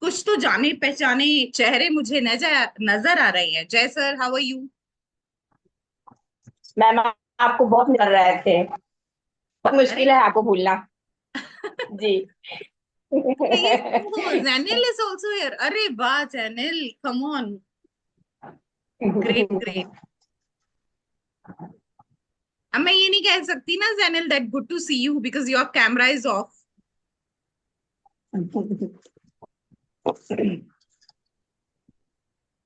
कुछ तो जाने पहचाने चेहरे मुझे नजर नजर आ रहे हैं। जय sir, how are you? Ma'am, आपको बहुत मिल रहे थे। बहुत अरे मुश्किल है आपको भूलना। जी। ये तो जैनिल इज ऑल्सो हियर। अरे वाह Jainil, come on. Great great. अब मैं ये नहीं कह सकती ना Jainil that good to see you because your camera is off.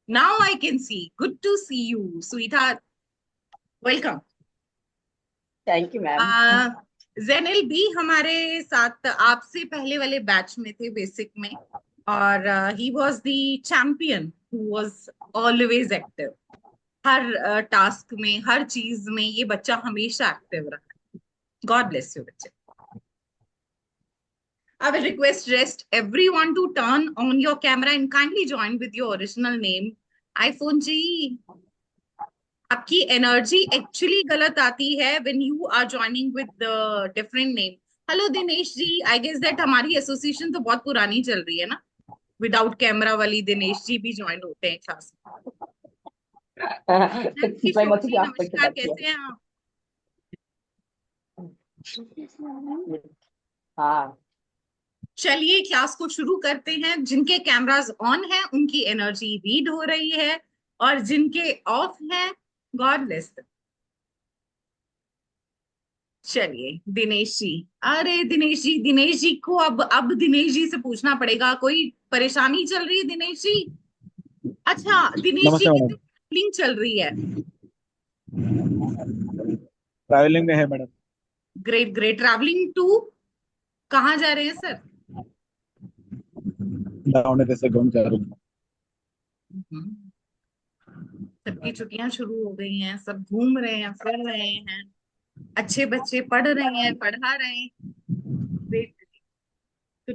Now I can see. Good to see you sweetheart. Welcome. Thank you ma'am. आ, जैनिल भी हमारे साथ आपसे पहले वाले बैच में थे बेसिक में। और he was the champion who was always active. Her task में, हर चीज में ये बच्चा हमेशा एक्टिव रहा। गॉड ब्लेस यू बच्चे। I will request rest everyone to turn on your camera and kindly join with your original name. iPhone जी, आपकी energy actually गलत आती है when you are joining with the different name. Hello Dinesh ji, I guess that हमारी association तो बहुत पुरानी चल रही है ना। विदाउट कैमरा वाली दिनेश जी भी ज्वाइन होते हैं क्लास में। मैं किशोर मत जी आप नमस्कार, कैसे हैं आप? हाँ। चलिए क्लास को शुरू करते हैं। जिनके कैमरास ऑन है उनकी एनर्जी रीड हो रही है, और जिनके ऑफ है, गॉड ब्लेस। चलिए दिनेश जी। अरे दिनेश जी को अब दिनेश जी से पूछना पड़ेगा। कोई परेशानी चल रही है दिनेश जी? अच्छा, दिनेश जी नमस्ते की तो मैडम। ट्रैवलिंग चल रही है। ट्रैवलिंग में है madam. Great great. Travelling to कहाँ जा रहे हैं सर? लौंडे जैसे घूम जा रही हूँ। हम्म, सबकी छुट्टियां शुरू हो गई हैं, सब घूम रहे हैं, फिर रहे हैं। अच्छे बच्चे पढ़ रहे हैं, पढ़ा रहे हैं। Great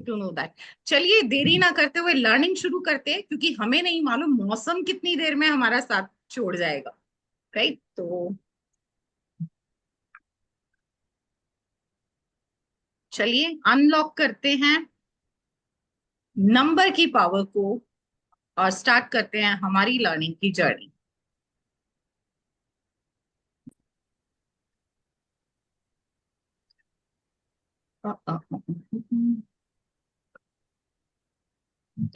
to know that. चलिए देरी ना करते हुए लर्निंग शुरू करते हैं, क्योंकि हमें नहीं मालूम मौसम कितनी देर में हमारा साथ छोड़ जाएगा। राइट, तो चलिए अनलॉक करते हैं नंबर की पावर को, और स्टार्ट करते हैं हमारी लर्निंग की journey.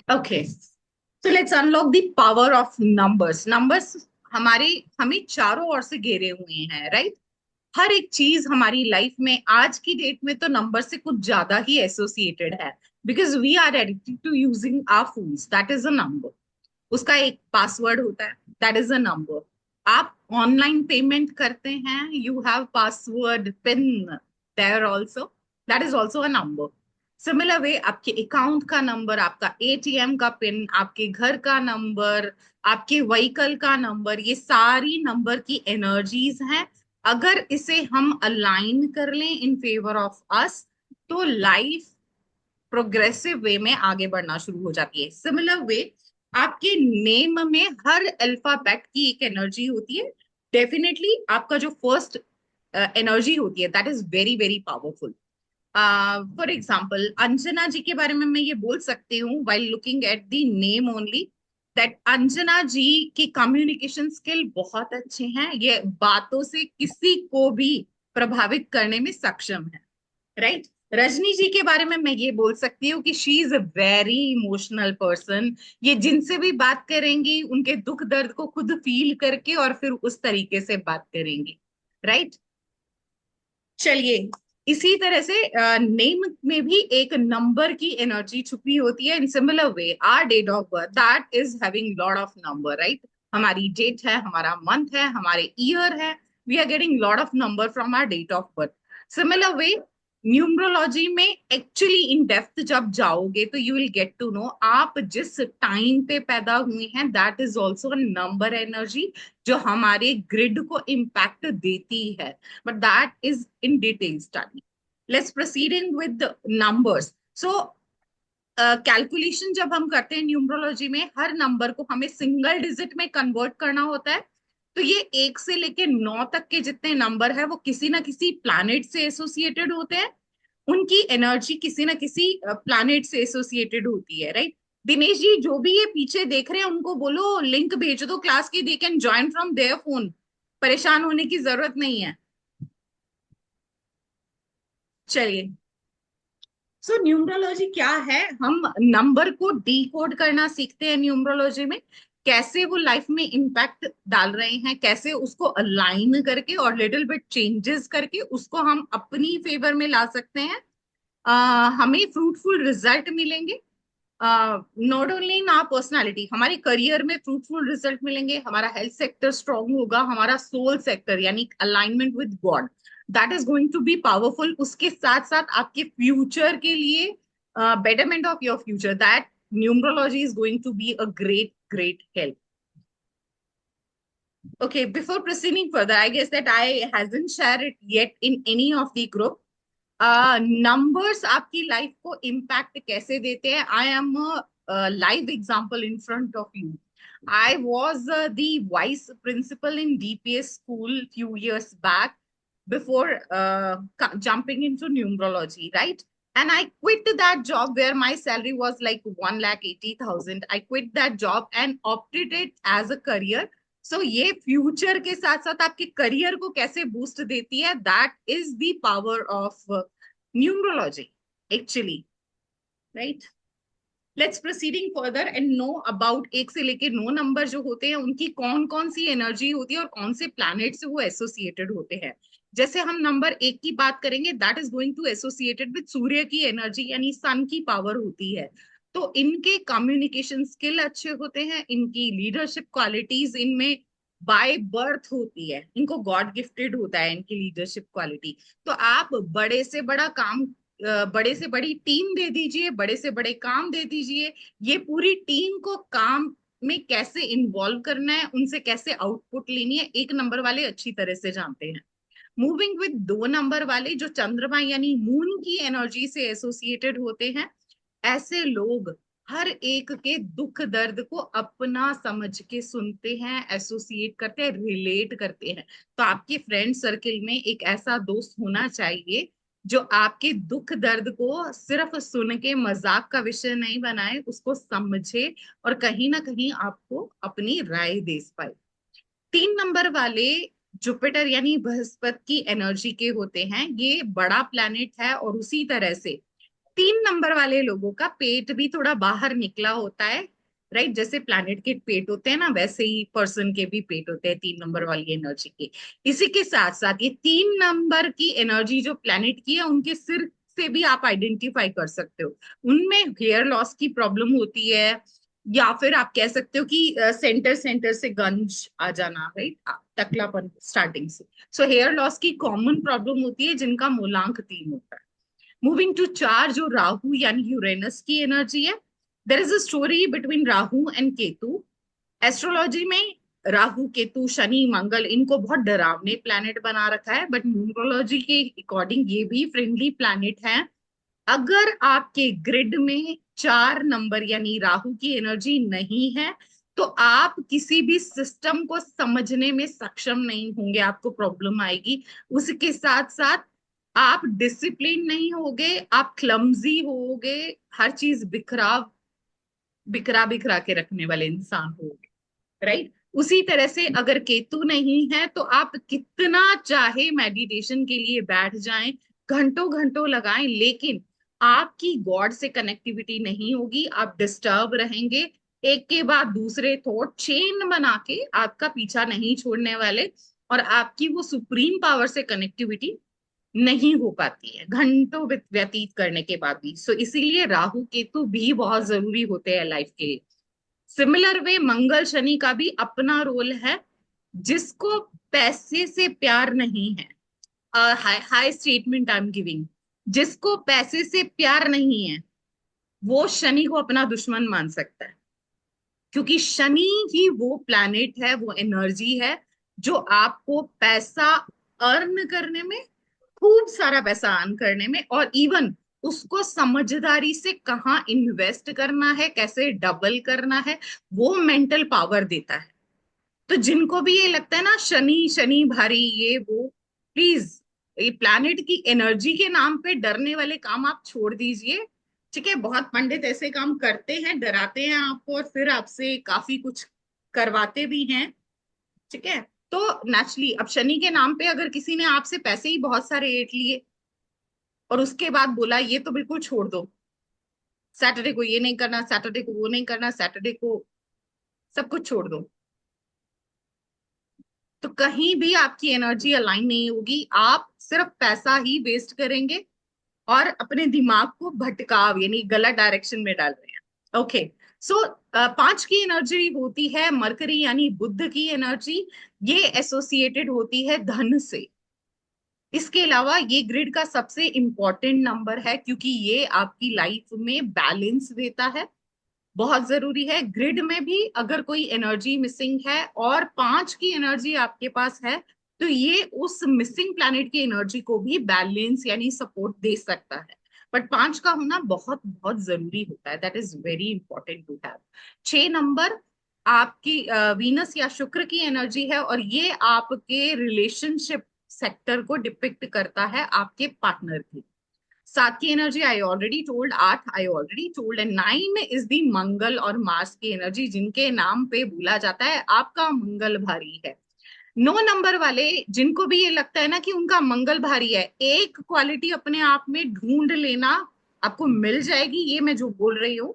Okay, so let's unlock the power of numbers. Numbers हमारे हमें चारों ओर से घेरे हुए हैं, राइट। हर एक चीज हमारी लाइफ में आज की डेट में तो नंबर से कुछ ज्यादा ही एसोसिएटेड है, because we are addicted to using our phones. That is a number. उसका एक पासवर्ड होता है, दैट इज अ नंबर। आप ऑनलाइन पेमेंट करते हैं, you have password pin there also, that is also a number. Similar way आपके account का number, आपका एटीएम का पिन, आपके घर का नंबर, आपके व्हीकल का नंबर, ये सारी नंबर की एनर्जीज हैं। अगर इसे हम अलाइन कर लें इन फेवर ऑफ अस, तो लाइफ प्रोग्रेसिव वे में आगे बढ़ना शुरू हो जाती है। सिमिलर वे आपके नेम में हर अल्फाबेट की एक एनर्जी होती है। डेफिनेटली आपका जो फर्स्ट एनर्जी होती है that is very very powerful. For example Anjana ji के बारे में मैं ये बोल सकती हूँ while looking at the name only, that Anjana ji की कम्युनिकेशन स्किल बहुत अच्छे हैं। ये बातों से किसी को भी प्रभावित करने में सक्षम है, राइट। रजनी जी के बारे में मैं ये बोल सकती हूँ कि she is a very emotional person. ये जिनसे भी बात करेंगी उनके दुख दर्द को खुद फील करके और फिर उस तरीके से बात करेंगी, राइट। चलिए, इसी तरह से नेम में भी एक नंबर की एनर्जी छुपी होती है। In similar way are date of birth that is having lot of number, right. हमारी डेट है, हमारा मंथ है, हमारे ईयर है। We are getting lot of number from our date of birth. Similar way numerology में actually in depth जब जाओगे तो you will get to know आप जिस टाइम पे पैदा हुए हैं that is also number energy, जो हमारे ग्रिड को इम्पैक्ट देती है। but that is in detail study. Let's proceed in with the numbers. So calculation जब हम करते हैं न्यूमरोलॉजी में, हर नंबर को हमें सिंगल डिजिट में कन्वर्ट करना होता है। तो ये एक से लेके 9 तक के जितने नंबर है वो किसी ना किसी प्लैनेट से एसोसिएटेड होते हैं। उनकी एनर्जी किसी ना किसी प्लैनेट से एसोसिएटेड होती है, राइट। दिनेश जी, जो भी ये पीछे देख रहे हैं उनको बोलो लिंक भेज दो क्लास की, they can join from their phone. परेशान होने की जरूरत नहीं है। चलिए, सो न्यूमरोलॉजी क्या है? हम नंबर को डीकोड करना सीखते हैं न्यूमरोलॉजी में। कैसे वो लाइफ में इम्पैक्ट डाल रहे हैं, कैसे उसको अलाइन करके और लिटिल बिट चेंजेस करके उसको हम अपनी फेवर में ला सकते हैं। हमें फ्रूटफुल रिजल्ट मिलेंगे। Not only in our personality, हमारे करियर में फ्रूटफुल रिजल्ट मिलेंगे, हमारा हेल्थ सेक्टर स्ट्रांग होगा, हमारा सोल सेक्टर यानी alignment with God, that is going to be powerful. उसके साथ साथ आपके फ्यूचर के लिए, betterment of your future, that numerology is going to be a great great help. Okay, before proceeding further, I guess that I hasn't shared it yet in any of the group. Numbers आपकी life को impact कैसे देते हैं? I am live example in front of you. I was the vice principal in DPS school few years back before jumping into numerology, right? And I quit that job where my salary was like 1,80,000. I quit that job and opted it as a career. सो ये future के साथ साथ आपके career को कैसे boost देती है, that is the power of numerology actually, right? Let's proceeding further and know about 1 से लेके 9 नंबर जो होते हैं उनकी कौन कौन सी एनर्जी होती है और कौन से प्लैनेट से वो एसोसिएटेड होते हैं. जैसे हम नंबर 1 की बात करेंगे, that is going to associated with Surya की एनर्जी यानी सन की पावर होती है. तो इनके कम्युनिकेशन स्किल अच्छे होते हैं, इनकी लीडरशिप क्वालिटीज इनमें बाय बर्थ होती है, इनको गॉड गिफ्टेड होता है इनकी लीडरशिप क्वालिटी. तो आप बड़े से बड़ा काम, बड़े से बड़ी टीम दे दीजिए, बड़े से बड़े काम दे दीजिए, ये पूरी टीम को काम में कैसे इन्वॉल्व करना है, उनसे कैसे आउटपुट लेनी है, 1 नंबर वाले अच्छी तरह से जानते हैं. मूविंग विद 2 नंबर वाले जो चंद्रमा यानी मून की एनर्जी से एसोसिएटेड होते हैं, ऐसे लोग हर एक के दुख दर्द को अपना समझ के सुनते हैं, एसोसिएट करते हैं, रिलेट करते हैं. तो आपके फ्रेंड सर्कल में एक ऐसा दोस्त होना चाहिए जो आपके दुख दर्द को सिर्फ सुन के मजाक का विषय नहीं बनाए, उसको समझे और कहीं ना कहीं आपको अपनी राय दे पाए. 3 नंबर वाले जुपिटर यानी बृहस्पति की एनर्जी के होते हैं. ये बड़ा प्लैनेट है और उसी तरह से 3 नंबर वाले लोगों का पेट भी थोड़ा बाहर निकला होता है, राइट? जैसे प्लैनेट के पेट होते हैं ना, वैसे ही पर्सन के भी पेट होते हैं 3 नंबर वाली एनर्जी के. इसी के साथ साथ ये 3 नंबर की एनर्जी जो प्लैनेट की है उनके सिर से भी आप आइडेंटिफाई कर सकते हो. उनमें हेयर लॉस की प्रॉब्लम होती है, या फिर आप कह सकते हो कि सेंटर सेंटर से गंज आ जाना, राइट? टकलापन स्टार्टिंग से. सो हेयर लॉस की कॉमन प्रॉब्लम होती है जिनका मूलांक 3 होता है. मूविंग टू 4 जो राहु यानी यूरेनस की एनर्जी है. There is a story between Rahu and Ketu. Astrology में राहु केतु शनि मंगल इनको बहुत डरावने प्लैनेट बना रखा है, बट न्यूमरोलॉजी के अकॉर्डिंग ये भी फ्रेंडली प्लैनेट हैं. अगर आपके ग्रिड में 4 नंबर यानी राहु की एनर्जी नहीं है तो आप किसी भी सिस्टम को समझने में सक्षम नहीं होंगे, आपको प्रॉब्लम आएगी. उसके साथ साथ आप डिसिप्लिन नहीं होगे, आप क्लमजी होगे, हर चीज बिखरा बिखरा बिखरा के रखने वाले इंसान होगे, राइट? उसी तरह से अगर केतु नहीं है तो आप कितना चाहे मेडिटेशन के लिए बैठ जाएं, घंटों घंटों लगाएं, लेकिन आपकी गॉड से कनेक्टिविटी नहीं होगी, आप डिस्टर्ब रहेंगे. एक के बाद दूसरे थॉट चेन बना के आपका पीछा नहीं छोड़ने वाले, और आपकी वो सुप्रीम पावर से कनेक्टिविटी नहीं हो पाती है घंटों व्यतीत करने के बाद भी. सो इसीलिए राहु केतु भी बहुत जरूरी होते हैं लाइफ के लिए. सिमिलर वे मंगल शनि का भी अपना रोल है. जिसको पैसे से प्यार नहीं है, high statement I am giving, जिसको पैसे से प्यार नहीं है वो शनि को अपना दुश्मन मान सकता है, क्योंकि शनि ही वो प्लैनेट है, वो एनर्जी है जो आपको पैसा अर्न करने में, खूब सारा पैसा अर्न करने में, और इवन उसको समझदारी से कहाँ इन्वेस्ट करना है, कैसे डबल करना है, वो मेंटल पावर देता है. तो जिनको भी ये लगता है ना शनि शनि भारी ये वो, प्लीज ये प्लैनेट की एनर्जी के नाम पे डरने वाले काम आप छोड़ दीजिए. ठीक है, बहुत पंडित ऐसे काम करते हैं, डराते हैं आपको और फिर आपसे काफी कुछ करवाते भी हैं। ठीक है, तो नेचुरली अब शनि के नाम पे अगर किसी ने आपसे पैसे ही बहुत सारे ऐंठ लिए और उसके बाद बोला ये तो बिल्कुल छोड़ दो, सैटरडे को ये नहीं करना, सैटरडे को वो नहीं करना, सैटरडे को सब कुछ छोड़ दो, तो कहीं भी आपकी एनर्जी अलाइन नहीं होगी, आप सिर्फ पैसा ही वेस्ट करेंगे और अपने दिमाग को भटकाव यानी गलत डायरेक्शन में डाल रहे हैं। ओके, सो 5 की एनर्जी होती है मरकरी यानी बुध की एनर्जी, ये एसोसिएटेड होती है धन से। इसके अलावा ये ग्रिड का सबसे इंपॉर्टेंट नंबर है क्योंकि ये आपकी लाइफ में बैलेंस देता है, बहुत जरूरी है। ग्रिड में भी अगर कोई एनर्जी मिसिंग है और 5 की एनर्जी आपके पास है तो ये उस मिसिंग प्लैनेट की एनर्जी को भी बैलेंस यानी सपोर्ट दे सकता है, बट 5 का होना बहुत बहुत जरूरी होता है, that is very important to have. 6 नंबर आपकी वीनस या शुक्र की एनर्जी है और ये आपके रिलेशनशिप सेक्टर को डिपिक्ट करता है, आपके पार्टनर की। 7 की energy I already told, 8 I already told, and 9 is the Mangal और मार्स की एनर्जी जिनके नाम पे बोला जाता है आपका मंगल भारी है। 9 नंबर वाले जिनको भी ये लगता है ना कि उनका मंगल भारी है, एक क्वालिटी अपने आप में ढूंढ लेना, आपको मिल जाएगी ये मैं जो बोल रही हूँ,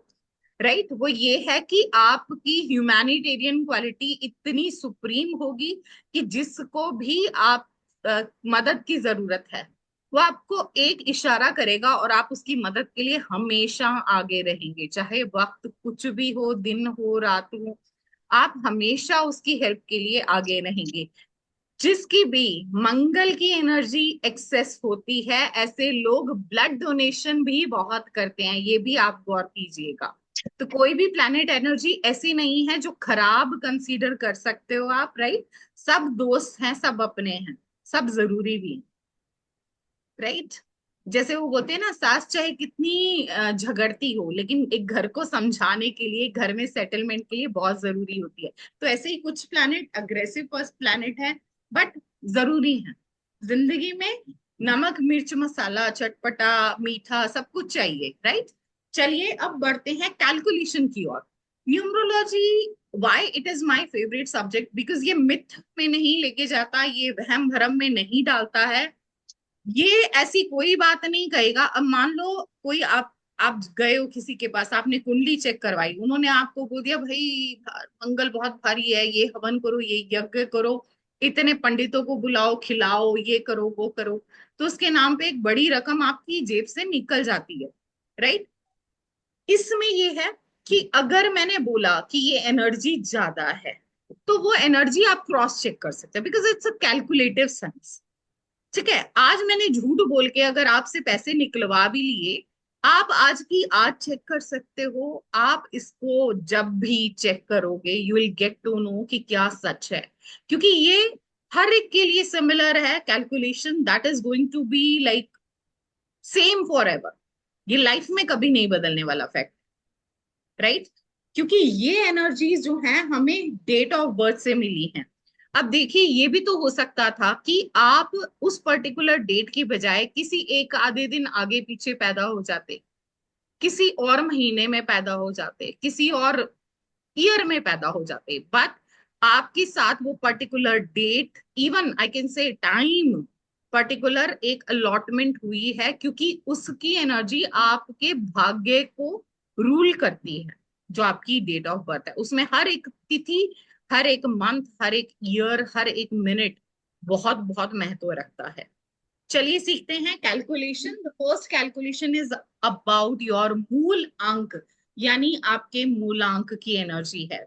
राइट, वो ये है कि आपकी ह्यूमैनिटेरियन क्वालिटी इतनी सुप्रीम होगी कि जिसको भी आप मदद की जरूरत है वो आपको एक इशारा करेगा और आप उसकी मदद के लिए हमेशा आगे रहेंगे, चाहे वक्त कुछ भी हो, दिन हो रात हो, आप हमेशा उसकी हेल्प के लिए आगे रहेंगे। जिसकी भी मंगल की एनर्जी एक्सेस होती है ऐसे लोग ब्लड डोनेशन भी बहुत करते हैं, ये भी आप गौर कीजिएगा। तो कोई भी प्लैनेट एनर्जी ऐसी नहीं है जो खराब कंसीडर कर सकते हो आप, राइट, सब दोस्त हैं, सब अपने हैं, सब जरूरी भी, राइट। जैसे वो बोलते हैं ना, सास चाहे कितनी झगड़ती हो लेकिन एक घर को समझाने के लिए, घर में सेटलमेंट के लिए बहुत जरूरी होती है। तो ऐसे ही कुछ प्लैनेट अग्रेसिव फर्स्ट प्लैनेट है बट जरूरी है जिंदगी में। नमक मिर्च मसाला चटपटा मीठा सब कुछ चाहिए, राइट। चलिए अब बढ़ते हैं कैलकुलेशन की ओर। Numerology, why it is my favourite subject, because ये मिथ में नहीं लेके जाता, ये वहम भरम में नहीं डालता है। ये ऐसी कोई बात नहीं कहेगा। अब मान लो कोई आप गए हो किसी के पास, आपने कुंडली चेक करवाई, उन्होंने आपको बोल दिया भाई मंगल बहुत भारी है, ये हवन करो, ये यज्ञ करो, इतने पंडितों को बुलाओ, खिलाओ, ये करो वो करो, तो उसके नाम पे एक बड़ी रकम आपकी जेब से निकल जाती है, राइट। इसमें ये है कि अगर मैंने बोला कि ये एनर्जी ज्यादा है तो वो एनर्जी आप क्रॉस चेक कर सकते हैं because it's a calculative sense. ठीक है, आज मैंने झूठ बोल के अगर आपसे पैसे निकलवा भी लिए, आप आज की आज चेक कर सकते हो, आप इसको जब भी चेक करोगे you will get to know कि क्या सच है, क्योंकि ये हर एक के लिए सिमिलर है calculation, that is going to be like same forever, ये लाइफ में कभी नहीं बदलने वाला फैक्ट, राइट। क्योंकि ये एनर्जीज जो हैं हमें डेट ऑफ बर्थ से मिली हैं। अब देखिए ये भी तो हो सकता था कि आप उस पर्टिकुलर डेट की बजाय किसी एक आधे दिन आगे पीछे पैदा हो जाते, किसी और महीने में पैदा हो जाते, किसी और ईयर में पैदा हो जाते, बट आपके साथ वो particular date, even I can say time, particular एक अलॉटमेंट हुई है क्योंकि उसकी एनर्जी आपके भाग्य को रूल करती है। जो आपकी डेट ऑफ बर्थ है उसमें हर एक तिथि, हर एक मंथ, हर एक ईयर, हर एक मिनट बहुत बहुत महत्व रखता है। चलिए सीखते हैं calculation. The first calculation is about your मूल अंक, यानी आपके मूलांक की एनर्जी है।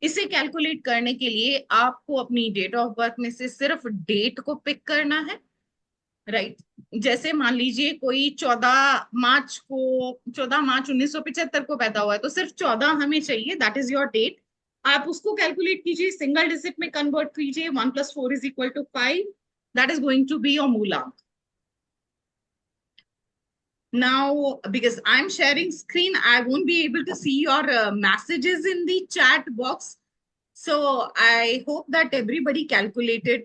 इसे कैलकुलेट करने के लिए आपको अपनी डेट ऑफ बर्थ में से सिर्फ डेट को पिक करना है, राइट। जैसे मान लीजिए कोई 14 मार्च 1975 को पैदा हुआ है तो सिर्फ 14 हमें चाहिए, दैट इज योर डेट। आप उसको कैलकुलेट कीजिए, सिंगल डिजिट में कन्वर्ट कीजिए, 1+4 = 5, that is going to be your मूलांक। Now, because I'm sharing screen, I won't be able to see your messages in the chat box. So I hope that everybody calculated.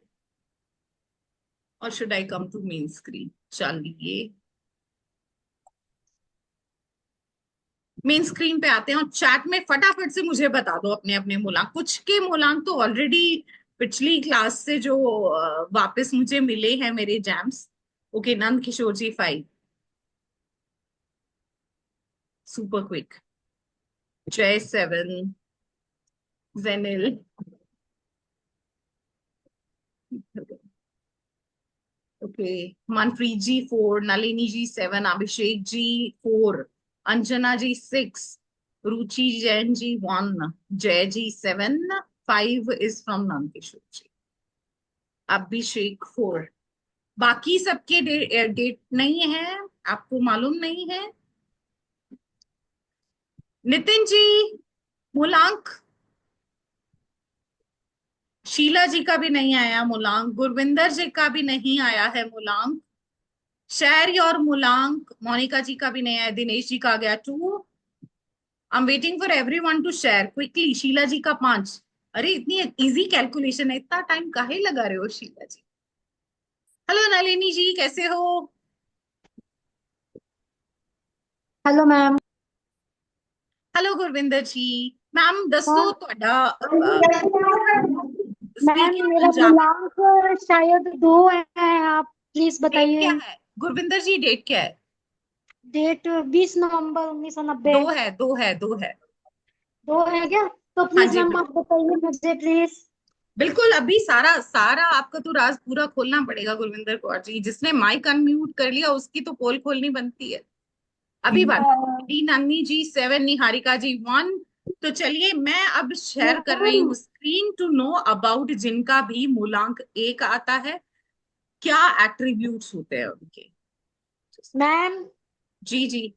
Or should I come to main screen? चलिए main screen पे आते हैं और chat में फटाफट से मुझे बता दो अपने अपने मूलांक। कुछ के मूलांक तो ऑलरेडी पिछली क्लास से जो वापस मुझे मिले हैं मेरे जैम्स। ओके, नंद किशोर जी 5, सुपर क्विक। जय 7, जेनिल, ओके, मनप्रीत जी 4, नलिनी जी 7, अभिषेक जी 4, अंजना जी 6, रुचि जैन जी 1, जय जी 7, 5 इज फ्रॉम नंदकिशोर जी, अभिषेक 4। बाकी सबके डेट नहीं है, आपको मालूम नहीं है। नितिन जी मूलांक, शीला जी का भी नहीं आया मूलांक, गुरविंदर जी का भी नहीं आया है मूलांक, शेयर और मूलांक मोनिका जी का भी नहीं आया, दिनेश जी का आ गया 2। I am waiting for everyone to share quickly. Sheela ji का 5। अरे इतनी इजी कैलकुलेशन है, इतना टाइम काहे लगा रहे हो शीला जी। हेलो नलिनी जी, कैसे हो? Hello ma'am. हेलो गुरविंदर जी। मैम दसो मैम ਤੁਹਾਡਾ मैम स्पीकिंग मेरा पंजाबी मूल्यांक शायद 2 है। आप प्लीज डेट बताइए। क्या है गुरविंदर जी, डेट क्या है? डेट 20 नवंबर 1990। 2 है। 2 है क्या? तो हाँ प्लीज जी मैम बिल्कुल। आप बताइए मुझे प्लीज। बिल्कुल, अभी सारा सारा आपका तो राज पूरा खोलना पड़ेगा गुरविंदर कौर जी। जिसने माइक अनम्यूट कर लिया उसकी तो पोल खोलनी बनती है। अभी बात, डी नन्नी जी 7, निहारिका जी 1। तो चलिए मैं अब शेयर कर रही मैम हूँ स्क्रीन टू नो अबाउट जिनका भी मूलांक 1 आता है, क्या एट्रीब्यूट्स होते हैं उनके। मैम जी जी।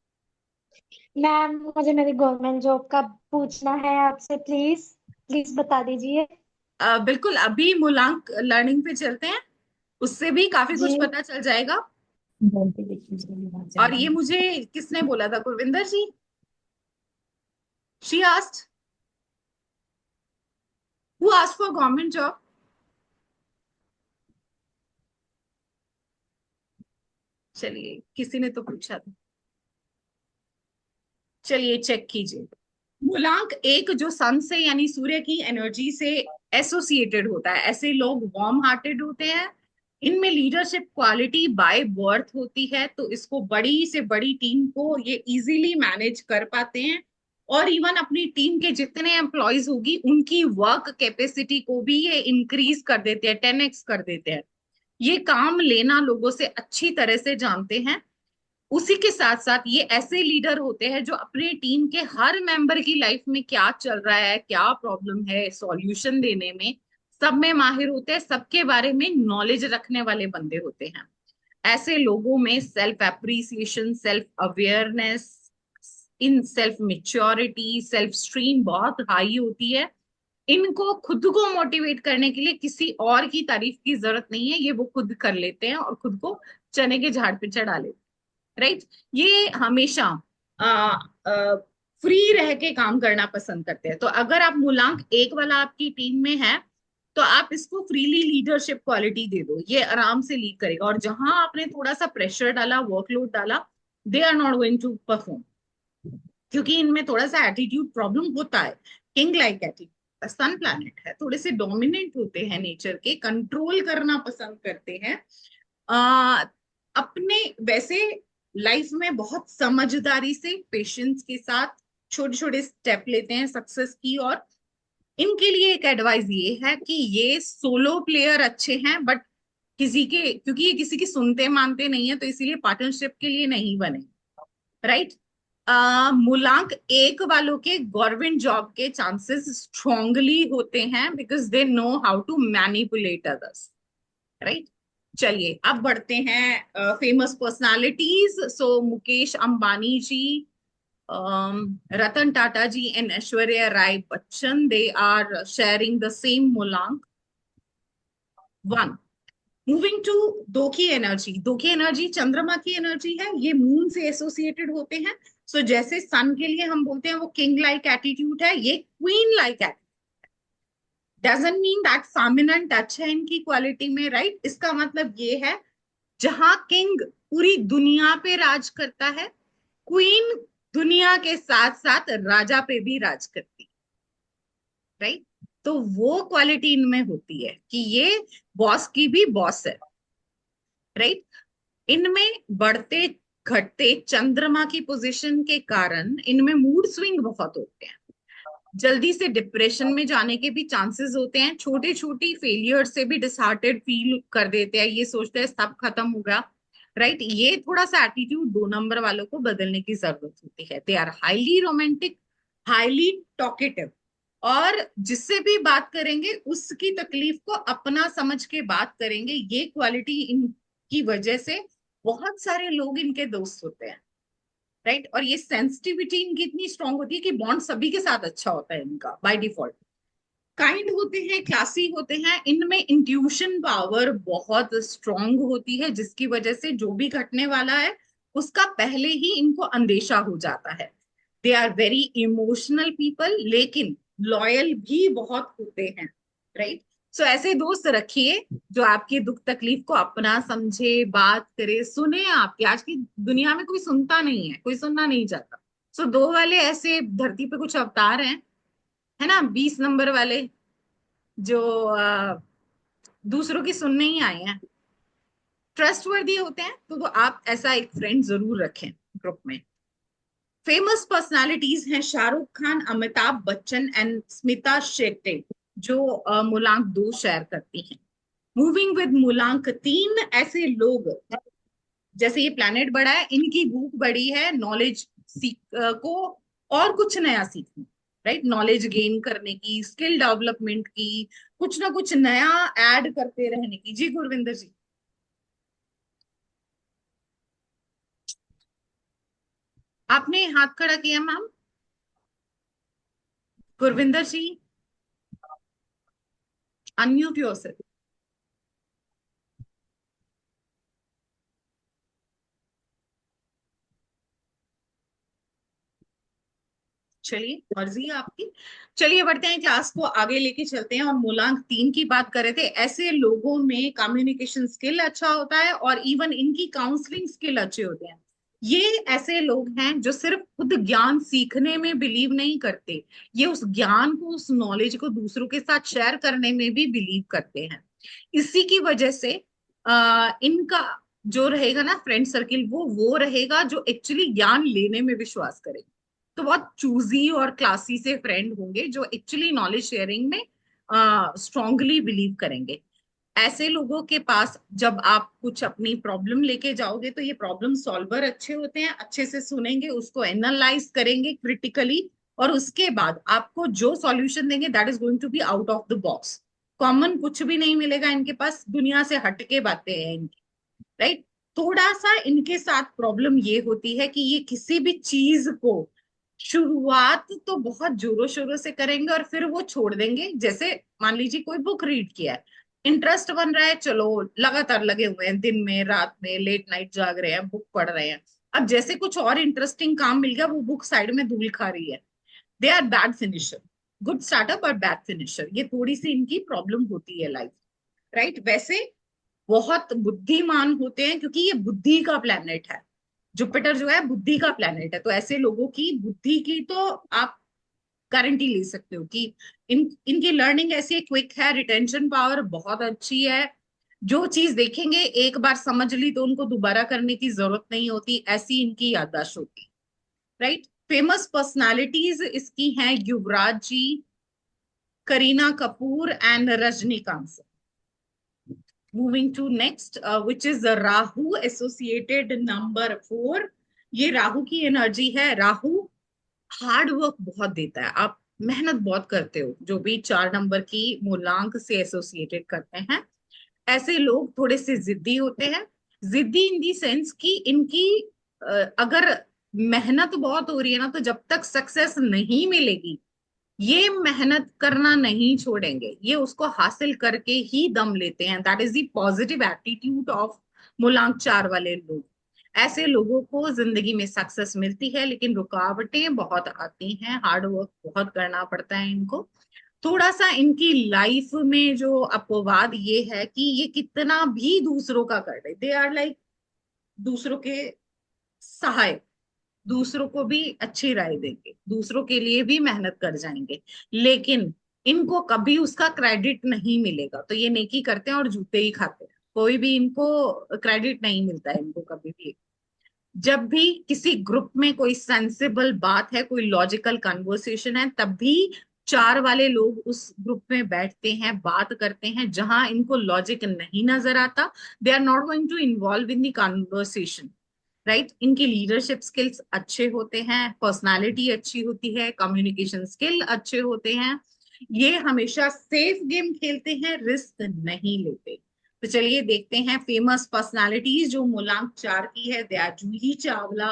मैम मुझे मेरी गवर्नमेंट जॉब का पूछना है आपसे, प्लीज प्लीज बता दीजिए। बिल्कुल, अभी मूलांक लर्निंग पे चलते हैं, उससे भी काफी जी। कुछ पता चल जाएगा। और ये मुझे किसने बोला था Gurvinder ji? She asked, who asked for government job? चलिए किसी ने तो पूछा था। चलिए चेक कीजिए। मूलांक 1 जो सन से यानी सूर्य की एनर्जी से एसोसिएटेड होता है, ऐसे लोग वार्म हार्टेड होते हैं। इनमें लीडरशिप क्वालिटी बाय बर्थ होती है, तो इसको बड़ी से बड़ी टीम को ये इजीली मैनेज कर पाते हैं। और इवन अपनी टीम के जितने एम्प्लॉयज होगी उनकी वर्क कैपेसिटी को भी ये इंक्रीज कर देते हैं, 10x कर देते हैं। ये काम लेना लोगों से अच्छी तरह से जानते हैं। उसी के साथ साथ ये ऐसे लीडर होते हैं जो अपने टीम के हर मेंबर की लाइफ में क्या चल रहा है, क्या प्रॉब्लम है, सॉल्यूशन देने में सब में माहिर होते हैं, सबके बारे में नॉलेज रखने वाले बंदे होते हैं। ऐसे लोगों में self appreciation, self awareness, in self maturity, self stream बहुत हाई होती है। इनको खुद को मोटिवेट करने के लिए किसी और की तारीफ की जरूरत नहीं है, ये वो खुद कर लेते हैं और खुद को चने के झाड़ पे चढ़ा लेते हैं। राइट? ये हमेशा फ्री रह के काम करना पसंद करते हैं। तो अगर आप मूलांक 1 वाला आपकी टीम में है तो आप इसको फ्रीली लीडरशिप क्वालिटी दे दो, ये आराम से लीड करेगा। और जहां आपने थोड़ा सा प्रेशर डाला, वर्कलोड डाला, they are not going to perform, क्योंकि इनमें थोड़ा सा एटीट्यूड प्रॉब्लम होता है। King like attitude, sun planet है, थोड़े से डोमिनेंट होते हैं नेचर के, कंट्रोल करना पसंद करते हैं। आ, अपने वैसे लाइफ में बहुत समझदारी से, पेशेंस के साथ छोटे छोटे स्टेप लेते हैं सक्सेस की। और इनके लिए एक एडवाइस ये है कि ये सोलो प्लेयर अच्छे हैं, बट किसी के, क्योंकि ये किसी की सुनते मानते नहीं है तो इसीलिए पार्टनरशिप के लिए नहीं बने। राइट? मूलांक 1 वालों के गवर्नमेंट जॉब के चांसेस स्ट्रांगली होते हैं because they know how to manipulate others. Right? चलिए अब बढ़ते हैं famous personalities. So Mukesh Ambani ji, Ratan Tata ji and Aishwarya Rai Bachchan, they are sharing the same मूलांक 1। मूविंग टू दो की एनर्जी। दो की एनर्जी चंद्रमा की एनर्जी है, ये मून से एसोसिएटेड होते हैं। सो जैसे सन के लिए हम बोलते हैं वो किंग लाइक एटीट्यूड है, ये queen like attitude. Doesn't mean that feminine touch है इनकी क्वालिटी में। राइट? इसका मतलब ये है जहां किंग पूरी दुनिया पे राज करता है, क्वीन दुनिया के साथ साथ राजा पे भी राज करती, राइट। तो वो क्वालिटी इनमें होती है कि ये बॉस की भी बॉस है, राइट। इनमें बढ़ते घटते चंद्रमा की पोजीशन के कारण इनमें मूड स्विंग बहुत होते हैं, जल्दी से डिप्रेशन में जाने के भी चांसेस होते हैं, छोटी छोटी फेलियर से भी डिसहार्टेड फील कर देते हैं, ये सोचते हैं सब खत्म होगा, राइट। ये थोड़ा सा एटीट्यूड 2 नंबर वालों को बदलने की जरूरत होती है। They are highly romantic, highly talkative, और जिससे भी बात करेंगे उसकी तकलीफ को अपना समझ के बात करेंगे। ये क्वालिटी इनकी वजह से बहुत सारे लोग इनके दोस्त होते हैं, राइट। और ये सेंसिटिविटी इनकी इतनी स्ट्रांग होती है कि बॉन्ड सभी के साथ अच्छा होता है इनका बाय डिफॉल्ट। काइंड होते हैं, क्लासी होते हैं, इनमें इंट्यूशन पावर बहुत स्ट्रांग होती है, जिसकी वजह से जो भी घटने वाला है उसका पहले ही इनको अंदेशा हो जाता है। They are very emotional people, लेकिन लॉयल भी बहुत होते हैं, राइट। सो ऐसे दोस्त रखिए जो आपके दुख तकलीफ को अपना समझे, बात करे, सुने आपकी। आज की दुनिया में कोई सुनता नहीं है, कोई सुनना नहीं चाहता। सो दो वाले ऐसे धरती पे कुछ अवतार हैं, है ना, 20 नंबर वाले, जो दूसरों की सुनने ही आए हैं, ट्रस्टवर्दी होते हैं। तो आप ऐसा एक फ्रेंड जरूर रखें ग्रुप में। फेमस पर्सनालिटीज हैं शाहरुख खान, अमिताभ बच्चन एंड स्मिता शेट्टी, जो मूलांक 2 शेयर करती हैं। मूविंग विद मूलांक 3, ऐसे लोग, जैसे ये प्लैनेट बड़ा है, इनकी भूख बड़ी है नॉलेज सीख को और कुछ नया सीखने, राइट। नॉलेज गेन करने की, स्किल डेवलपमेंट की, कुछ ना कुछ नया ऐड करते रहने की। जी गुरविंदर जी। आपने हाथ खड़ा किया मैम। गुरविंदर जी, अनम्यूट योरसेल्फ। चलिए, मर्जी है आपकी। चलिए बढ़ते हैं, क्लास को आगे लेके चलते हैं। और मूलांक 3 की बात कर रहे थे। ऐसे लोगों में कम्युनिकेशन स्किल अच्छा होता है और इवन इनकी काउंसलिंग स्किल अच्छे होते हैं। ये ऐसे लोग हैं जो सिर्फ खुद ज्ञान सीखने में बिलीव नहीं करते, ये उस ज्ञान को, उस नॉलेज को दूसरों के साथ शेयर करने में भी बिलीव करते हैं। इसी की वजह से इनका जो रहेगा ना फ्रेंड सर्किल, वो रहेगा जो एक्चुअली ज्ञान लेने में विश्वास करे। तो बहुत चूजी और क्लासी से फ्रेंड होंगे जो एक्चुअली नॉलेज शेयरिंग में स्ट्रांगली बिलीव करेंगे। ऐसे लोगों के पास जब आप कुछ अपनी प्रॉब्लम लेके जाओगे तो ये प्रॉब्लम सॉल्वर अच्छे होते हैं, अच्छे से सुनेंगे, उसको एनालाइज करेंगे क्रिटिकली, और उसके बाद आपको जो सॉल्यूशन देंगे that is going to be out of the box. Common कुछ भी नहीं मिलेगा इनके पास, दुनिया से हटके बातें हैं इनकी, राइट। थोड़ा सा इनके साथ प्रॉब्लम ये होती है कि ये किसी भी चीज को शुरुआत तो बहुत जोरों शोरों से करेंगे और फिर वो छोड़ देंगे। जैसे मान लीजिए कोई बुक रीड किया है, इंटरेस्ट बन रहा है, चलो लगातार लगे हुए हैं, दिन में रात में लेट नाइट जाग रहे हैं, बुक पढ़ रहे हैं। अब जैसे कुछ और इंटरेस्टिंग काम मिल गया, वो बुक साइड में धूल खा रही है। They are bad finisher, good startup और बैड फिनिशर, ये थोड़ी सी इनकी प्रॉब्लम होती है लाइफ, राइट। वैसे बहुत बुद्धिमान होते हैं क्योंकि ये बुद्धि का प्लेनेट है, जुपिटर जो है बुद्धि का प्लेनेट है। तो ऐसे लोगों की बुद्धि की तो आप गारंटी ले सकते हो कि इनकी लर्निंग ऐसी क्विक है, रिटेंशन पावर बहुत अच्छी है। जो चीज देखेंगे एक बार समझ ली तो उनको दोबारा करने की जरूरत नहीं होती, ऐसी इनकी याददाश्त होती, राइट। फेमस पर्सनालिटीज इसकी हैं Yuvraj ji, Kareena Kapoor and Rajinikanth. Moving to next, which is the Rahu associated number 4। ये राहु की एनर्जी है। राहु हार्ड वर्क बहुत देता है, आप मेहनत बहुत करते हो, जो भी 4 नंबर की मूलांक से एसोसिएटेड करते हैं। ऐसे लोग थोड़े से जिद्दी होते हैं। जिद्दी इन दी सेंस कि इनकी अगर मेहनत बहुत हो रही है ना, तो जब तक सक्सेस नहीं मिलेगी ये मेहनत करना नहीं छोड़ेंगे, ये उसको हासिल करके ही दम लेते हैं। That is the positive attitude of मूलांक 4 वाले लोग। ऐसे लोगों को जिंदगी में सक्सेस मिलती है, लेकिन रुकावटें बहुत आती हैं, हार्ड वर्क बहुत करना पड़ता है इनको। थोड़ा सा इनकी लाइफ में जो अपवाद ये है कि ये कितना भी दूसरों का कर रहे, दे आर लाइक दूसरों के सहायक, दूसरों को भी अच्छी राय देंगे, दूसरों के लिए भी मेहनत कर जाएंगे, लेकिन इनको कभी उसका क्रेडिट नहीं मिलेगा। तो ये नेकी करते हैं और जूते ही खाते हैं, कोई भी इनको क्रेडिट नहीं मिलता है इनको कभी भी। जब भी किसी ग्रुप में कोई सेंसिबल बात है, कोई लॉजिकल कन्वर्सेशन है, तब भी चार वाले लोग उस ग्रुप में बैठते हैं, बात करते हैं। जहां इनको लॉजिक नहीं नजर आता, they are not going to involve in the conversation, right. इनकी लीडरशिप स्किल्स अच्छे होते हैं, पर्सनालिटी अच्छी होती है, कम्युनिकेशन स्किल अच्छे होते हैं। ये हमेशा सेफ गेम खेलते हैं, रिस्क नहीं लेते। तो चलिए देखते हैं फेमस पर्सनालिटीज जो मूलांक 4 की है। They are Juhi Chawla,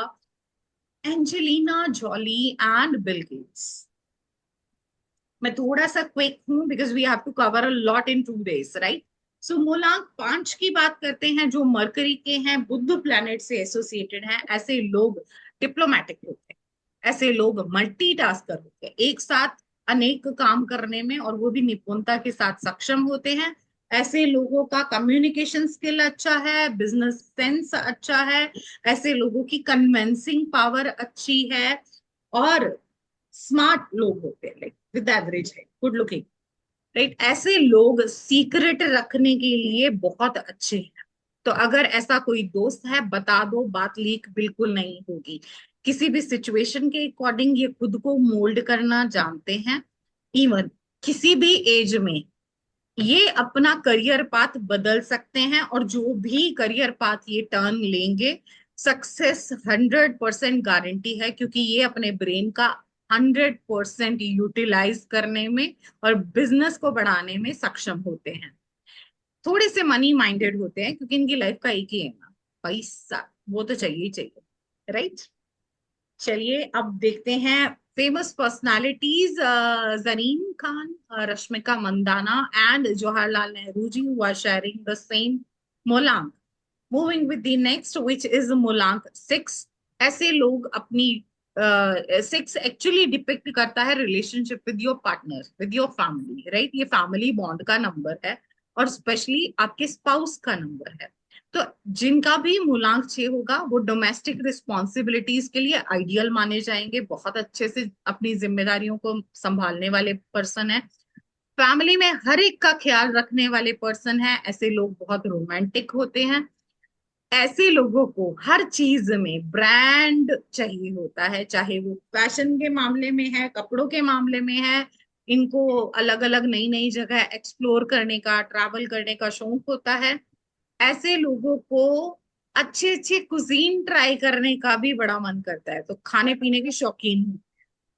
Angelina Jolie and Bill Gates. मैं थोड़ा सा क्विक हूं because we have to cover a lot in 2 days, right. So मूलांक 5 की बात करते हैं, जो मरकरी के हैं, बुध प्लैनेट से एसोसिएटेड हैं। ऐसे लोग डिप्लोमेटिक होते हैं, ऐसे लोग मल्टीटास्कर होते हैं, एक साथ अनेक काम करने में, और वो भी निपुणता के साथ सक्षम होते हैं। ऐसे लोगों का कम्युनिकेशन स्किल अच्छा है, बिजनेस सेंस अच्छा है, ऐसे लोगों की कन्विंसिंग पावर अच्छी है, और स्मार्ट लोग होते हैं, लाइक विद एवरेज है, गुड लुकिंग, राइट। ऐसे लोग सीक्रेट रखने के लिए बहुत अच्छे हैं। तो अगर ऐसा कोई दोस्त है, बता दो, बात लीक बिल्कुल नहीं होगी। किसी भी सिचुएशन के अकॉर्डिंग ये खुद को मोल्ड करना जानते हैं। इवन किसी भी एज में ये अपना करियर पाथ बदल सकते हैं, और जो भी करियर पाथ ये टर्न लेंगे, सक्सेस 100% गारंटी है, क्योंकि ये अपने ब्रेन का 100% यूटिलाइज करने में और बिजनेस को बढ़ाने में सक्षम होते हैं। थोड़े से मनी माइंडेड होते हैं, क्योंकि इनकी लाइफ का एक ही है ना, पैसा, वो तो चाहिए ही चाहिए, राइट। चलिए अब देखते हैं famous personalities. Zarine Khan, Rashmika Mandanna and Jawaharlal Nehru ji who are sharing the same मूलांक। Moving with the next which is मूलांक 6। ऐसे लोग अपनी 6 एक्चुअली डिपिक्ट करता है relationship with your partner, with your family, right. ये फैमिली बॉन्ड का नंबर है, और स्पेशली आपके स्पाउस का नंबर है। तो जिनका भी मूलांक 6 होगा, वो डोमेस्टिक रिस्पॉन्सिबिलिटीज के लिए आइडियल माने जाएंगे, बहुत अच्छे से अपनी जिम्मेदारियों को संभालने वाले पर्सन है, फैमिली में हर एक का ख्याल रखने वाले पर्सन है। ऐसे लोग बहुत रोमांटिक होते हैं। ऐसे लोगों को हर चीज में ब्रांड चाहिए होता है, चाहे वो फैशन के मामले में है, कपड़ों के मामले में है। इनको अलग अलग नई नई जगह एक्सप्लोर करने का, ट्रैवल करने का शौक होता है। ऐसे लोगों को अच्छे अच्छे कुजीन ट्राई करने का भी बड़ा मन करता है, तो खाने पीने के शौकीन हूँ,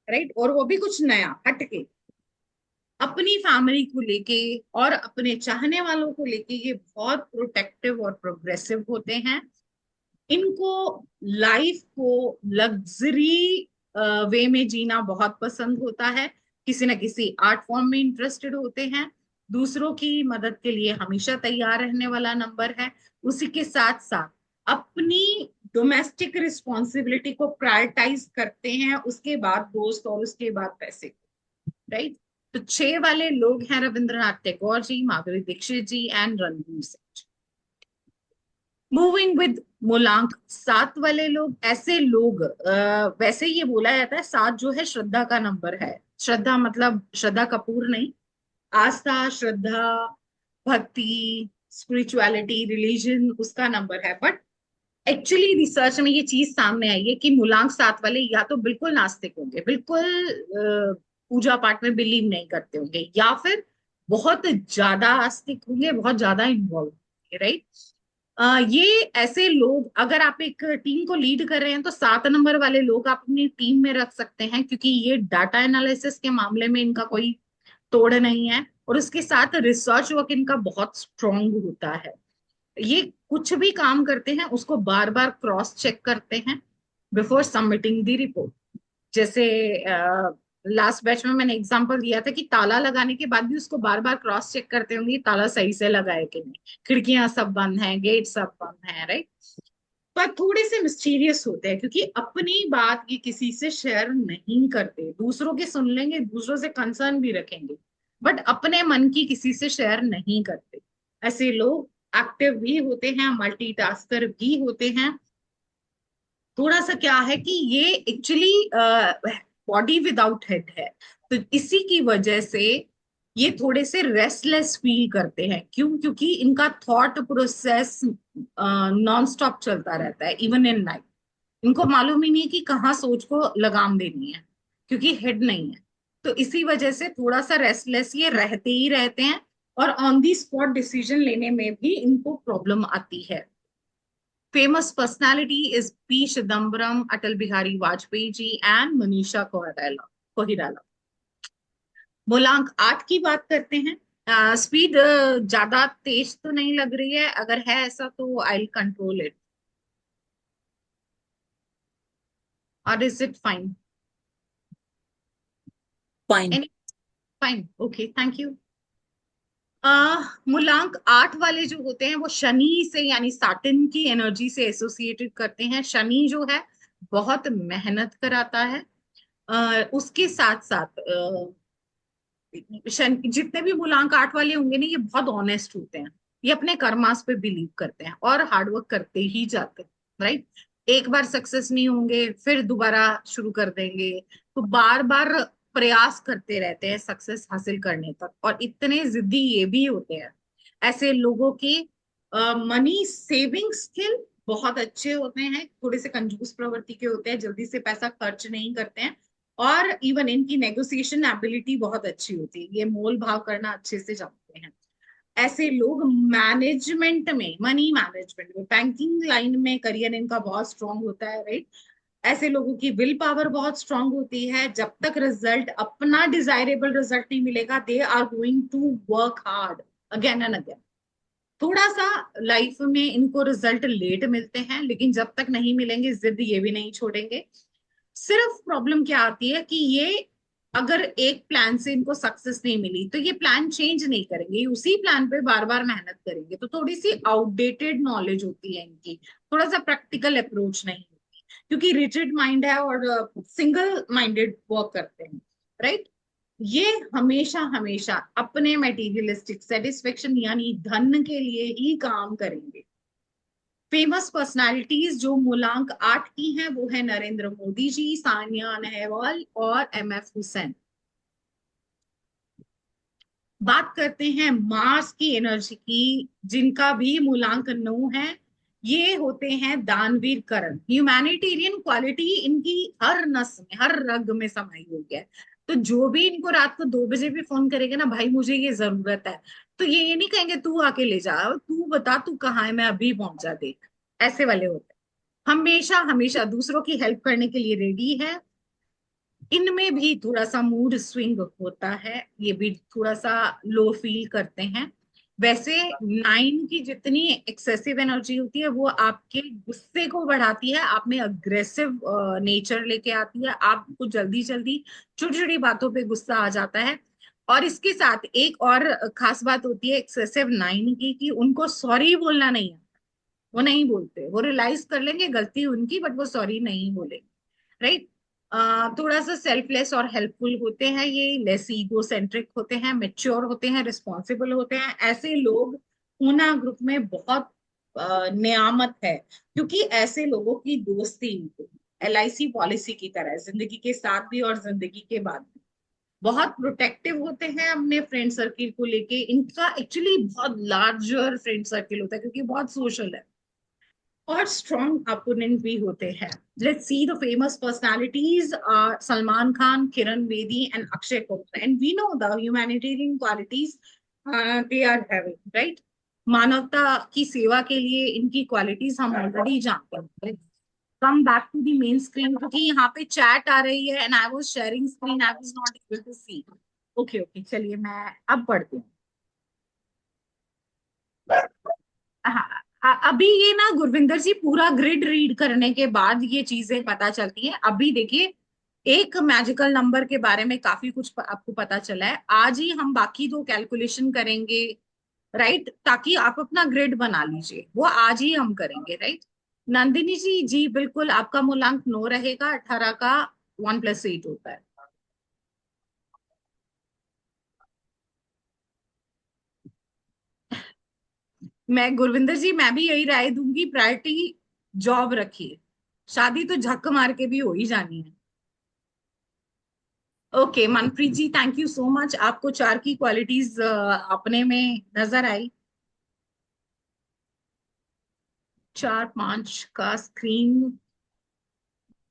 राइट। और वो भी कुछ नया हटके। अपनी फैमिली को लेके और अपने चाहने वालों को लेके ये बहुत प्रोटेक्टिव और प्रोग्रेसिव होते हैं। इनको लाइफ को लग्जरी वे में जीना बहुत पसंद होता है। किसी न किसी आर्ट फॉर्म में इंटरेस्टेड होते हैं। दूसरों की मदद के लिए हमेशा तैयार रहने वाला नंबर है। उसी के साथ साथ अपनी डोमेस्टिक रिस्पॉन्सिबिलिटी को प्रायोरिटाइज करते हैं, उसके बाद दोस्त और उसके बाद पैसे, राइट। तो 6 वाले लोग हैं Rabindranath Tagore ji, Madhuri Dixit ji and Ranveer Singh. Moving with मूलांक 7 वाले लोग, ऐसे लोग वैसे ये बोला जाता है 7 जो है श्रद्धा का नंबर है। श्रद्धा मतलब श्रद्धा कपूर नहीं, आस्था, श्रद्धा, भक्ति, स्पिरिचुअलिटी, रिलीजन, उसका नंबर है। बट एक्चुअली रिसर्च में ये चीज सामने आई है कि मूलांक 7 वाले या तो बिल्कुल नास्तिक होंगे, बिल्कुल पूजा पाठ में बिलीव नहीं करते होंगे, या फिर बहुत ज्यादा आस्तिक होंगे, बहुत ज्यादा इन्वॉल्व होंगे, राइट। ये ऐसे लोग, अगर आप एक टीम को लीड कर रहे हैं, तो 7 नंबर वाले लोग आप अपनी टीम में रख सकते हैं, क्योंकि ये डाटा एनालिसिस के मामले में इनका कोई तोड़ नहीं है, और उसके साथ रिसर्च वर्क इनका बहुत स्ट्रांग होता है। ये कुछ भी काम करते हैं उसको बार बार क्रॉस चेक करते हैं बिफोर सबमिटिंग द रिपोर्ट। जैसे लास्ट बैच में मैंने एग्जांपल दिया था कि ताला लगाने के बाद भी उसको बार बार क्रॉस चेक करते होंगे ताला सही से लगा है कि नहीं, खिड़कियां सब बंद हैं, गेट सब बंद हैं, राइट। पर थोड़े से मिस्टीरियस होते हैं, क्योंकि अपनी बात ये किसी से शेयर नहीं करते। दूसरों के सुन लेंगे, दूसरों से कंसर्न भी रखेंगे, बट अपने मन की किसी से शेयर नहीं करते। ऐसे लोग एक्टिव भी होते हैं, मल्टीटास्कर भी होते हैं। थोड़ा सा क्या है कि ये एक्चुअली बॉडी विदाउट हेड है, तो इसी की वजह से ये थोड़े से रेस्टलेस फील करते हैं। क्यों? क्योंकि इनका थॉट प्रोसेस नॉन स्टॉप चलता रहता है इवन इन नाइट। इनको मालूम ही नहीं कि कहाँ सोच को लगाम देनी है, क्योंकि हेड नहीं है। तो इसी वजह से थोड़ा सा रेस्टलेस ये रहते ही रहते हैं, और ऑन दी स्पॉट डिसीजन लेने में भी इनको प्रॉब्लम आती है। Famous personality is P. Chidambaram, Atal Bihari Vajpayee ji, and Manisha Koirala. मूलांक 8 की बात करते हैं। स्पीड ज्यादा तेज तो नहीं लग रही है, अगर है ऐसा तो आई कंट्रोल इट, और is it fine? Fine. Any fine, okay, thank you. मूलांक 8 वाले जो होते हैं वो शनि से यानी सैटर्न की एनर्जी से एसोसिएटेड करते हैं। शनि जो है बहुत मेहनत कराता है। उसके साथ साथ जितने भी मूलांक 8 वाले होंगे ना, ये बहुत ऑनेस्ट होते हैं। ये अपने कर्मास पे बिलीव करते हैं और हार्डवर्क करते ही जाते हैं, राइट। एक बार सक्सेस नहीं होंगे, फिर दोबारा शुरू कर देंगे, तो बार बार प्रयास करते रहते हैं सक्सेस हासिल करने तक। और इतने जिद्दी ये भी होते हैं। ऐसे लोगों की मनी सेविंग स्किल बहुत अच्छे होते हैं, थोड़े से कंजूस प्रवृत्ति के होते हैं, जल्दी से पैसा खर्च नहीं करते हैं, और इवन इनकी नेगोशिएशन एबिलिटी बहुत अच्छी होती है, ये मोल भाव करना अच्छे से जानते हैं। ऐसे लोग मैनेजमेंट में, मनी मैनेजमेंट में, बैंकिंग लाइन में करियर इनका बहुत स्ट्रांग होता है, राइट। ऐसे लोगों की विल पावर बहुत स्ट्रांग होती है। जब तक रिजल्ट, अपना डिजायरेबल रिजल्ट नहीं मिलेगा, they are going to work hard again and again. थोड़ा सा लाइफ में इनको रिजल्ट लेट मिलते हैं, लेकिन जब तक नहीं मिलेंगे जिद ये भी नहीं छोड़ेंगे। सिर्फ प्रॉब्लम क्या आती है कि ये अगर एक प्लान से इनको सक्सेस नहीं मिली तो ये प्लान चेंज नहीं करेंगे, उसी प्लान पे बार बार मेहनत करेंगे। तो थोड़ी सी आउटडेटेड नॉलेज होती है इनकी, थोड़ा सा प्रैक्टिकल अप्रोच नहीं होती, क्योंकि रिजिड माइंड है और सिंगल माइंडेड वर्क करते हैं, राइट। ये हमेशा हमेशा अपने मटेरियलिस्टिक सेटिस्फेक्शन यानी धन के लिए ही काम करेंगे। फेमस पर्सनालिटीज जो मूलांक 8 की हैं वो है नरेंद्र मोदी जी, सानिया नेहवाल और एमएफ हुसैन। बात करते हैं मार्स की एनर्जी की, जिनका भी मूलांक 9 है। ये होते हैं दानवीर करण। ह्यूमैनिटेरियन क्वालिटी इनकी हर नस में, हर रग में समाई हुई है। तो जो भी इनको रात को 2 बजे भी फोन करेगा ना, भाई मुझे ये जरूरत है, तो ये नहीं कहेंगे तू आके ले जा, तू बता तू कहाँ है, मैं अभी पहुंचा, देख। ऐसे वाले होते हैं, हमेशा हमेशा दूसरों की हेल्प करने के लिए रेडी है। इनमें भी थोड़ा सा मूड स्विंग होता है, ये भी थोड़ा सा लो फील करते हैं। वैसे 9 की जितनी एक्सेसिव एनर्जी होती है वो आपके गुस्से को बढ़ाती है, आप में अग्रेसिव नेचर लेके आती है, आपको जल्दी जल्दी छोटी छोटी बातों पे गुस्सा आ जाता है। और इसके साथ एक और खास बात होती है एक्सेसिव 9 की, कि उनको सॉरी बोलना नहीं है। वो नहीं बोलते, वो रियलाइज कर लेंगे गलती उनकी, बट वो सॉरी नहीं बोलेंगे, राइट। थोड़ा सा सेल्फलेस और हेल्पफुल होते हैं, ये लेस ईगो सेंट्रिक होते हैं, मेच्योर होते हैं, रिस्पॉन्सिबल होते हैं। ऐसे लोग पूना ग्रुप में बहुत नियामत है, क्योंकि ऐसे लोगों की दोस्ती LIC पॉलिसी की तरह है, जिंदगी के साथ भी और जिंदगी के बाद भी। बहुत प्रोटेक्टिव होते हैं अपने फ्रेंड सर्किल को लेके। इनका एक्चुअली बहुत लार्जर फ्रेंड सर्किल होता है, क्योंकि बहुत सोशल है, और स्ट्रॉन्ग अपोनेंट भी होते हैं। Let's see the famous personalities are Salman Khan, Kiran Bedi and Akshay Kumar, and we know the humanitarian qualities they are having, right. मानवता की सेवा के लिए इनकी क्वालिटीज हम ऑलरेडी जानते हैं। Come back to the main screen, क्योंकि यहाँ पे चैट आ रही है and I was sharing screen, I was not able to see. Okay okay, चलिए मैं अब पढ़ती हूँ। हाँ, अभी ये ना गुरविंदर जी पूरा ग्रिड रीड करने के बाद ये चीजें पता चलती हैं। अभी देखिए, एक मैजिकल नंबर के बारे में काफी कुछ आपको पता चला है। आज ही हम बाकी 2 कैलकुलेशन करेंगे, राइट, ताकि आप अपना ग्रिड बना लीजिए। वो आज ही हम करेंगे, राइट। नंदिनी जी, जी बिल्कुल, आपका मूलांक 9 रहेगा। 18 का 1 + 8 होता है। मैं गुरविंदर जी, मैं भी यही राय दूंगी, प्रायोरिटी जॉब रखिए। शादी तो झक मार के भी हो ही जानी है। Okay Manpreet ji, thank you so much. आपको चार की क्वालिटीज अपने में नजर आई। चार पांच का स्क्रीन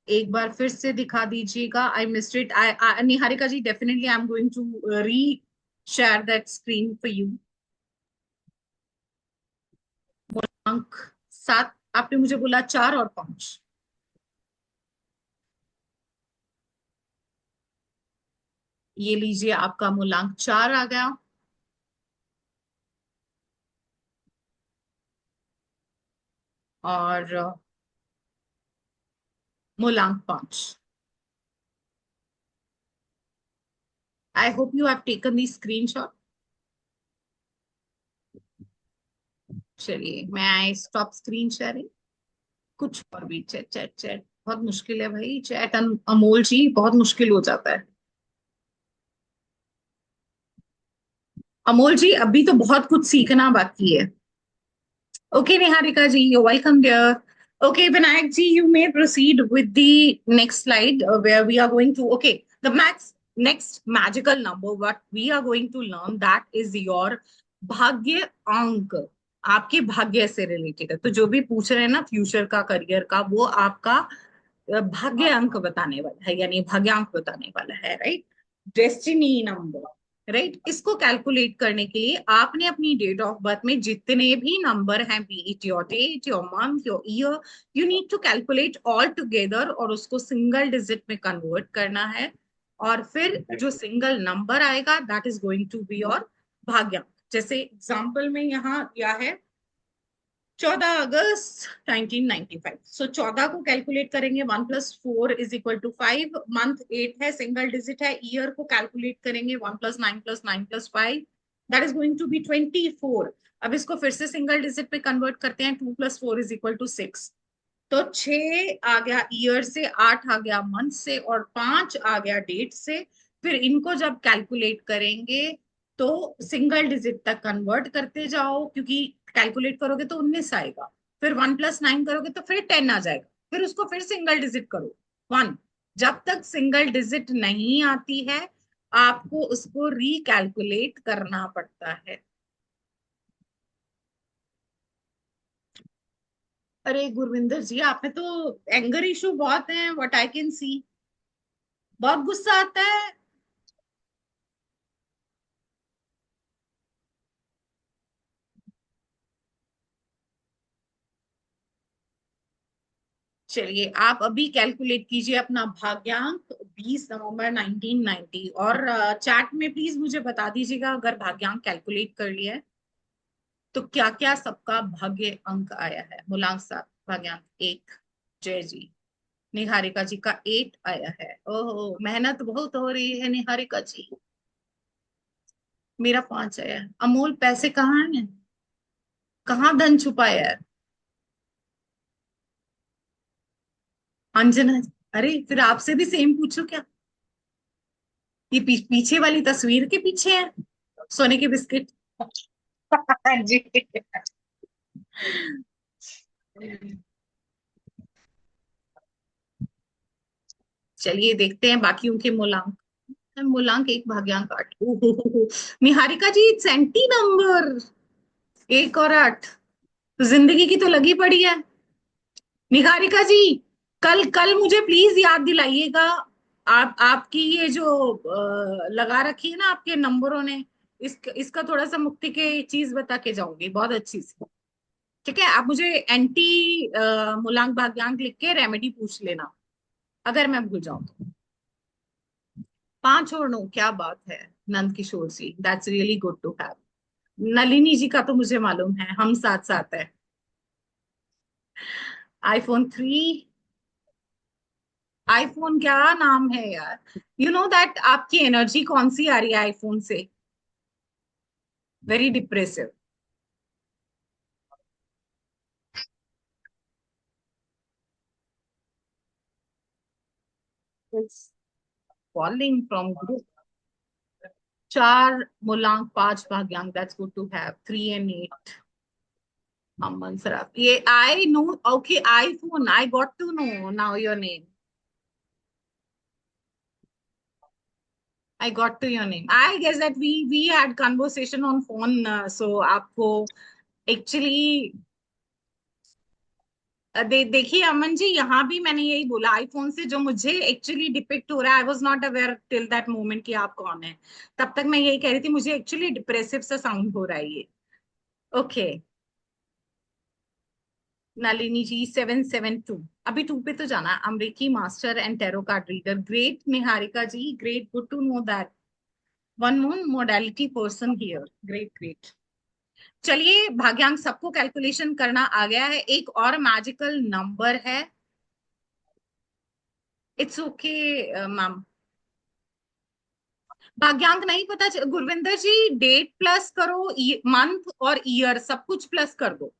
एक बार फिर से दिखा दीजिएगा। I missed it. I Niharika ji, definitely I am going to reshare that screen for you. अंक सात, आपने मुझे बोला चार और पांच। ये लीजिए, आपका मूलांक चार आ गया और मूलांक पांच। I hope you have taken the screenshot. चलिए, मैं आई स्टॉप स्क्रीन शेयरिंग। कुछ और भी चैट चैट चैट बहुत मुश्किल है भाई। चैट अमोल जी बहुत मुश्किल हो जाता है। अमोल जी अभी तो बहुत कुछ सीखना बाकी है। Okay, Niharika ji, you're welcome dear. Okay, Vinayak ji, you may proceed with the next slide where we are going to, okay, the next magical number, what we are going to learn, that is your भाग्य अंक। आपके भाग्य से related है, तो जो भी पूछ रहे हैं ना फ्यूचर का, करियर का, वो आपका भाग्य अंक बताने वाला है, यानी भाग्यांक बताने वाला है, राइट। Destiny number, right. इसको कैलकुलेट करने के लिए आपने अपनी डेट ऑफ बर्थ में जितने भी नंबर हैं, be it your date, your month, your year, you need to calculate all together और उसको सिंगल डिजिट में कन्वर्ट करना है। और फिर जो सिंगल नंबर आएगा that is going to be your भाग्यांक। जैसे एग्जाम्पल में यहाँ दिया है 14 अगस्त 1995। सो 14 को कैलकुलेट करेंगे, 1+4 = 5। मंथ 8 है, सिंगल डिजिट है। ईयर को कैलकुलेट करेंगे, 1+9+9+5, that is going to be 24। अब इसको फिर से सिंगल डिजिट पे कन्वर्ट करते हैं, 2+4 = 6। तो 6 आ गया ईयर से, 8 आ गया मंथ से और 5 आ गया डेट से। फिर इनको जब कैलकुलेट करेंगे तो सिंगल डिजिट तक कन्वर्ट करते जाओ, क्योंकि कैलकुलेट करोगे तो 19 आएगा। फिर 1+9 करोगे तो फिर 10 आ जाएगा। फिर उसको फिर सिंगल डिजिट करो, 1। जब तक सिंगल डिजिट नहीं आती है आपको उसको रिकैलकुलेट करना पड़ता है। अरे गुरविंदर जी, आपने तो एंगर इशू बहुत है, व्हाट आई कैन सी। बहुत गुस्सा आता है। चलिए, आप अभी कैलकुलेट कीजिए अपना भाग्यांक 20 नवंबर 1990 और चैट में प्लीज मुझे बता दीजिएगा अगर भाग्यांक कैलकुलेट कर लिया है तो क्या क्या सबका भाग्य अंक आया है। मूलांक 7, भाग्यांक 1, जय जी। निहारिका जी का 8 आया है। ओहो, मेहनत बहुत हो रही है निहारिका जी। मेरा 5 आया है। अमोल, पैसे कहाँ हैं? कहाँ धन छुपाया है? अंजना, अरे फिर आपसे भी सेम पूछो क्या? ये पीछे वाली तस्वीर के पीछे है सोने के बिस्किट। हाँ जी। चलिए देखते हैं बाकियों के मूलांक। मूलांक 1, भाग्यांक 8। ओहो, निहारिका जी सेंटी नंबर 1 और 8, तो जिंदगी की तो लगी पड़ी है। निहारिका जी, कल कल मुझे प्लीज याद दिलाइएगा। आप आपकी ये जो लगा रखी है ना आपके नंबरों ने, इसका थोड़ा सा मुक्ति के चीज बता के जाऊंगी बहुत अच्छी सी। ठीक है, आप मुझे एंटी मूलांक भाग्यांक लिख के रेमेडी पूछ लेना अगर मैं भूल जाऊं तो। 5 और 9, क्या बात है। Nand Kishore ji, that's really good to have. Nalini ji का तो मुझे मालूम है, हम साथ साथ है। iPhone 3। आईफोन क्या नाम है यार। यू नो दैट आपकी एनर्जी कौन सी आ रही है आईफोन से? Very depressive. Falling from group. 4 मूलांक 5 भाग्यांक, that's good to have. 3 and 8। Aman Saraf, ये I know, okay, iPhone, I got to know now your name, I got to your name. I guess that we had conversation on phone, so आपको actually देखिए अमन जी, यहाँ भी मैंने यही बोला, iPhone से जो मुझे एक्चुअली डिपिक्ट हो रहा है, I was not aware till that moment कि आप कौन है। तब तक मैं यही कह रही थी, मुझे एक्चुअली डिप्रेसिव सा साउंड हो रहा है ये। ओके, नलिनी जी 772, अभी 2 पे तो जाना है। अमरीकी master and tarot card reader, great Niharika ji, great, good to know that one more modality person here, great great. चलिए भाग्यांक, सबको कैलकुलेशन करना आ गया है। एक और मैजिकल नंबर है, इट्स ओके मैम। भाग्यांक नहीं पता गुरविंदर जी, डेट प्लस करो, मंथ और ईयर सब कुछ प्लस कर दो,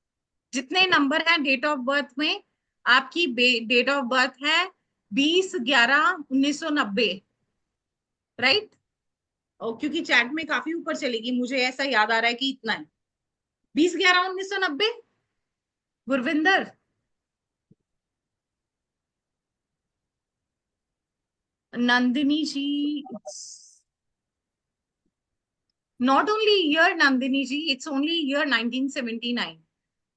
जितने नंबर है डेट ऑफ बर्थ में। आपकी डेट ऑफ बर्थ है 20/11/1990, राइट? और क्योंकि चैट में काफी ऊपर चलेगी, मुझे ऐसा याद आ रहा है कि इतना है, 20/11/1990। Gurvinder, Nandini ji, not only year Nandini ji, it's only year 1979।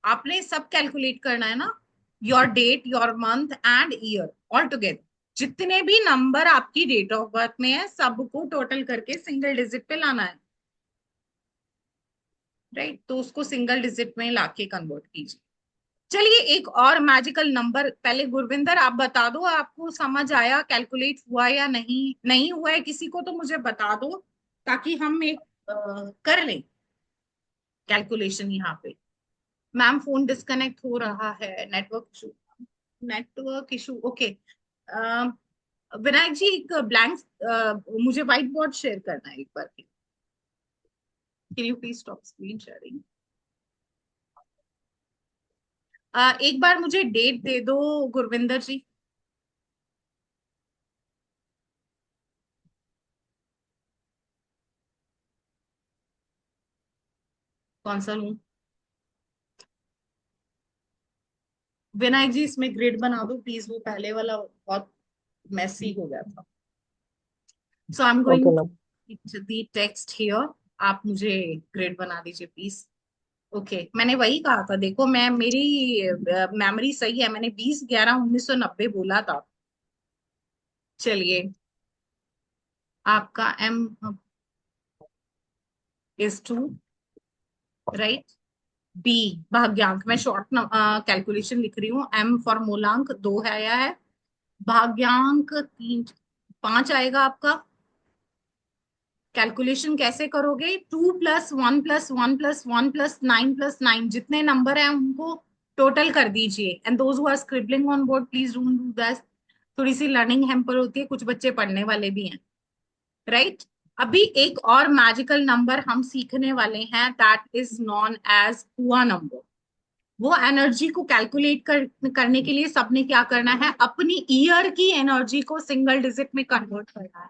आपने सब कैलकुलेट करना है ना, your date, your month and year all together. जितने भी नंबर आपकी डेट ऑफ बर्थ में है, सबको टोटल करके सिंगल डिजिट पे लाना है, राइट? तो उसको सिंगल डिजिट में लाके कन्वर्ट कीजिए। चलिए एक और मैजिकल नंबर, पहले गुरविंदर आप बता दो, आपको समझ आया, कैलकुलेट हुआ या नहीं? नहीं हुआ है किसी को तो मुझे बता दो, ताकि हम एक कर लें कैलकुलेशन यहाँ पे। मैम फोन डिस्कनेक्ट हो रहा है, network issue, network issue, okay. Vinayak ji, एक ब्लैंक, मुझे व्हाइट बोर्ड शेयर करना है एक बार, can you please stop screen sharing? एक बार मुझे डेट दे दो गुरविंदर जी। कौन सा लूं? विनायक जी इसमें ग्रिड बना दो प्लीज, वो पहले वाला बहुत मैसी हो गया था। So I am okay going ma'am. To the text here, आप मुझे ग्रिड बना दीजिए प्लीज। ओके, मैंने वही कहा था, देखो मैं, मेरी मेमोरी सही है, मैंने 20/11/1990 बोला था। चलिए, आपका M is two, right? B भाग्यांक, मैं शॉर्ट कैलकुलेशन लिख रही हूँ, एम फॉर मूलांक 2 है आया है, भाग्यांक 3 5 आएगा आपका। कैलकुलेशन कैसे करोगे? 2+1+1+1+9+9, जितने नंबर है उनको टोटल कर दीजिए। And those who are scribbling on board, please don't do that, थोड़ी सी लर्निंग हैम्पर होती है, कुछ बच्चे पढ़ने वाले भी हैं, राइट? अभी एक और मैजिकल नंबर हम सीखने वाले हैं, दैट इज नॉन एज हुआ नंबर। वो एनर्जी को कैलकुलेट करने के लिए सबने क्या करना है, अपनी ईयर की एनर्जी को सिंगल डिजिट में कन्वर्ट करना है।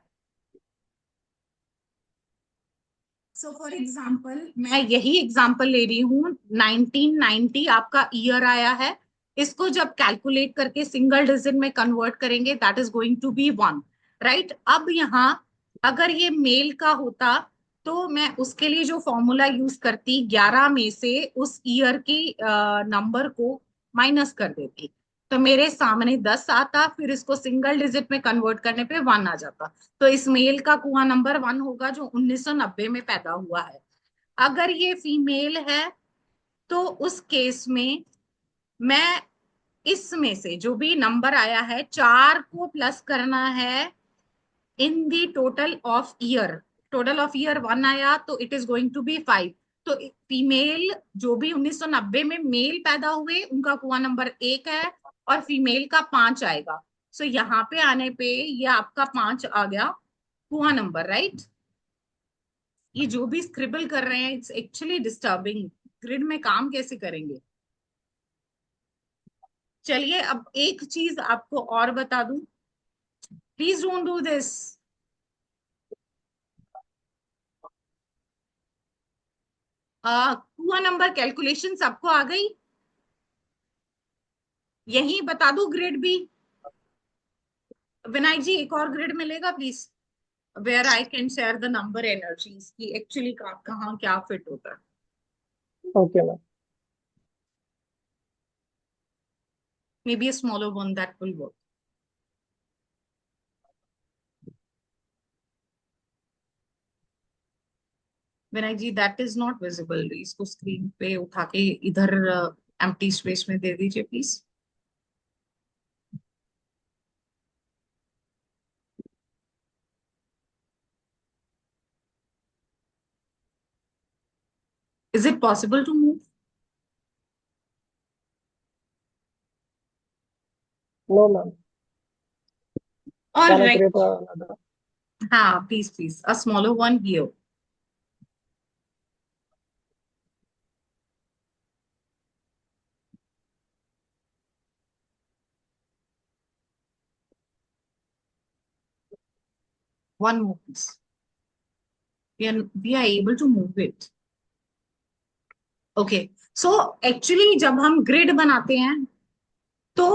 सो फॉर एग्जाम्पल, मैं यही एग्जाम्पल ले रही हूँ, 1990 आपका ईयर आया है, इसको जब कैलकुलेट करके सिंगल डिजिट में कन्वर्ट करेंगे, that is going to be 1, right? अब यहाँ अगर ये मेल का होता, तो मैं उसके लिए जो फॉर्मूला यूज करती, 11 में से उस ईयर की नंबर को माइनस कर देती, तो मेरे सामने 10 आता, फिर इसको सिंगल डिजिट में कन्वर्ट करने पे 1 आ जाता। तो इस मेल का कुआं नंबर 1 होगा, जो 1990 में पैदा हुआ है। अगर ये फीमेल है, तो उस केस में मैं इसमें से जो भी नंबर आया है, 4 को प्लस करना है in the total of year. Total of year 1 आया, तो it is going to be 5। तो फीमेल जो भी 1990 में मेल पैदा हुए, उनका कुआं नंबर 1 है, और फीमेल का 5 आएगा। सो यहाँ पे आने पे ये आपका 5 आ गया कुआं नंबर, राइट? ये जो भी स्क्रिबल कर रहे हैं, इट्स एक्चुअली डिस्टर्बिंग, ग्रिड में काम कैसे करेंगे? चलिए अब एक चीज आपको और बता दूं, प्लीज डोंट डू दिस। कुआं नंबर कैलकुलेशन सबको आ गई? यही बता दूं ग्रिड भी? विनायक जी एक और ग्रिड मिलेगा please, where I can share the number energies की एक्चुअली कहाँ क्या फिट होता है। Okay ma'am. Maybe a smaller one that will work. Vinayak ji that is not visible, इसको स्क्रीन पे उठा के इधर एम्प्टी स्पेस में दे दीजिए please. Is it possible to move? No ma'am. All can I right, create another? हाँ please please a smaller one here. One more please. We are able to move it. Okay, so actually जब हम grid बनाते हैं तो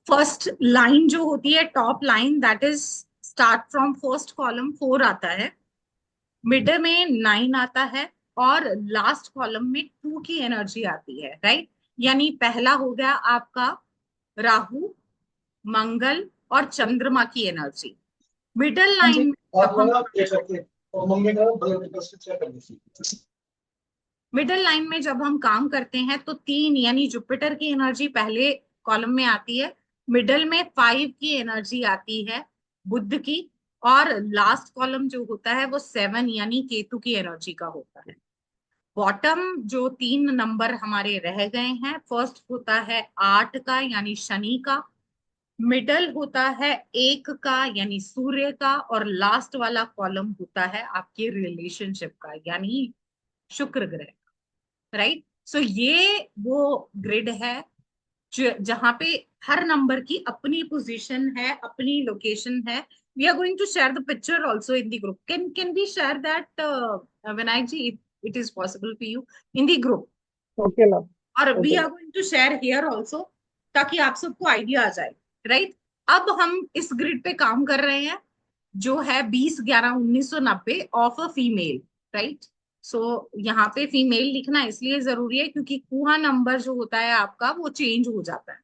first line जो होती है, top line, that is start from first column 4 आता है, मिडल में 9 आता है, और लास्ट कॉलम में 2 की एनर्जी आती है, राइट? यानी पहला हो गया आपका राहु, मंगल और चंद्रमा की एनर्जी। मिडल हाँ जी, लाइन में आप जब हम लोग देख सकते हैं और मम्मी का ब्लड प्रेशर चेक करनी थी। मिडल लाइन में जब हम काम करते हैं तो 3 यानी जुपिटर की एनर्जी पहले कॉलम में आती है, मिडल में 5 की एनर्जी आती है बुध की, और लास्ट कॉलम जो होता है वो 7 यानी केतु की एनर्जी का होता है। बॉटम जो 3 नंबर हमारे रह गए हैं, फर्स्ट होता है 8 का यानी शनि का, मिडल होता है 1 का यानी सूर्य का, और लास्ट वाला कॉलम होता है आपके रिलेशनशिप का यानी शुक्र ग्रह, राइट? सो ये वो ग्रिड है जहां पे हर नंबर की अपनी पोजीशन है, अपनी लोकेशन है। We are going to share the picture also in the group. Can we share that Vinayak ji, it is possible for you in the group? Okay ma'am. और we okay are going to share here also, ताकि आप सबको idea आ जाए, right? अब हम इस grid पे काम कर रहे हैं जो है 20/11/1990 ऑफ अ फीमेल, राइट? सो यहाँ पे फीमेल लिखना इसलिए जरूरी है क्योंकि कुआ नंबर जो होता है आपका वो चेंज हो जाता है,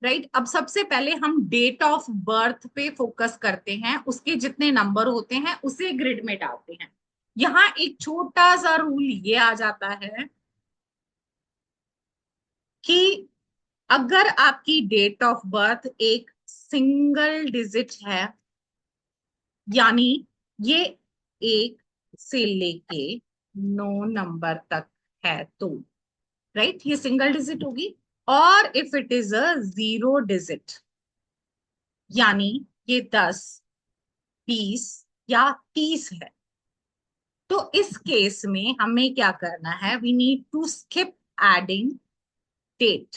राइट? अब सबसे पहले हम डेट ऑफ बर्थ पे फोकस करते हैं, उसके जितने नंबर होते हैं उसे ग्रिड में डालते हैं। यहाँ एक छोटा सा रूल ये आ जाता है कि अगर आपकी डेट ऑफ बर्थ एक सिंगल डिजिट है, यानी ये 1 से लेके 9 नंबर तक है तो, राइट, ये सिंगल डिजिट होगी। और if it is a 0 digit, यानी ये 10, 20 या 30 है, तो इस केस में हमें क्या करना है? We need to skip adding date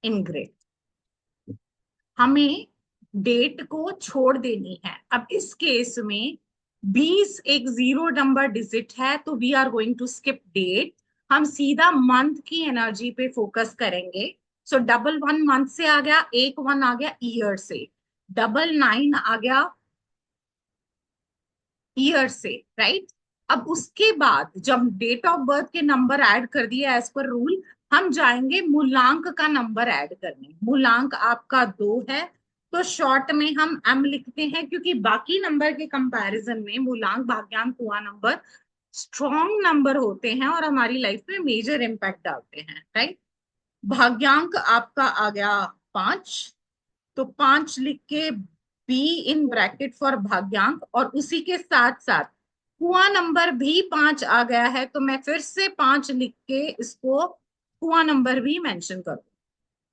in grid. हमें डेट को छोड़ देनी है। अब इस केस में 20 एक 0 नंबर डिजिट है तो we are going to skip date, हम सीधा मंथ की एनर्जी पे फोकस करेंगे। सो डबल वन मंथ से आ गया, एक वन आ गया ईयर से, डबल 9 आ गया ईयर से, राइट? अब उसके बाद जब डेट ऑफ बर्थ के नंबर ऐड कर दिए एज पर रूल, हम जाएंगे मूलांक का नंबर ऐड करने। मूलांक आपका 2 है, तो शॉर्ट में हम एम लिखते हैं क्योंकि बाकी नंबर के कंपैरिजन में मूलांक, भाग्यांक, कुआ नंबर स्ट्रॉन्ग नंबर होते हैं और हमारी लाइफ में मेजर इम्पैक्ट डालते हैं, राइट? भाग्यांक आपका आ गया 5, तो 5 लिख के बी इन ब्रैकेट फॉर भाग्यांक, और उसी के साथ साथ कुआ नंबर भी 5 आ गया है, तो मैं फिर से 5 लिख के इसको कुआ नंबर भी मेंशन करूं।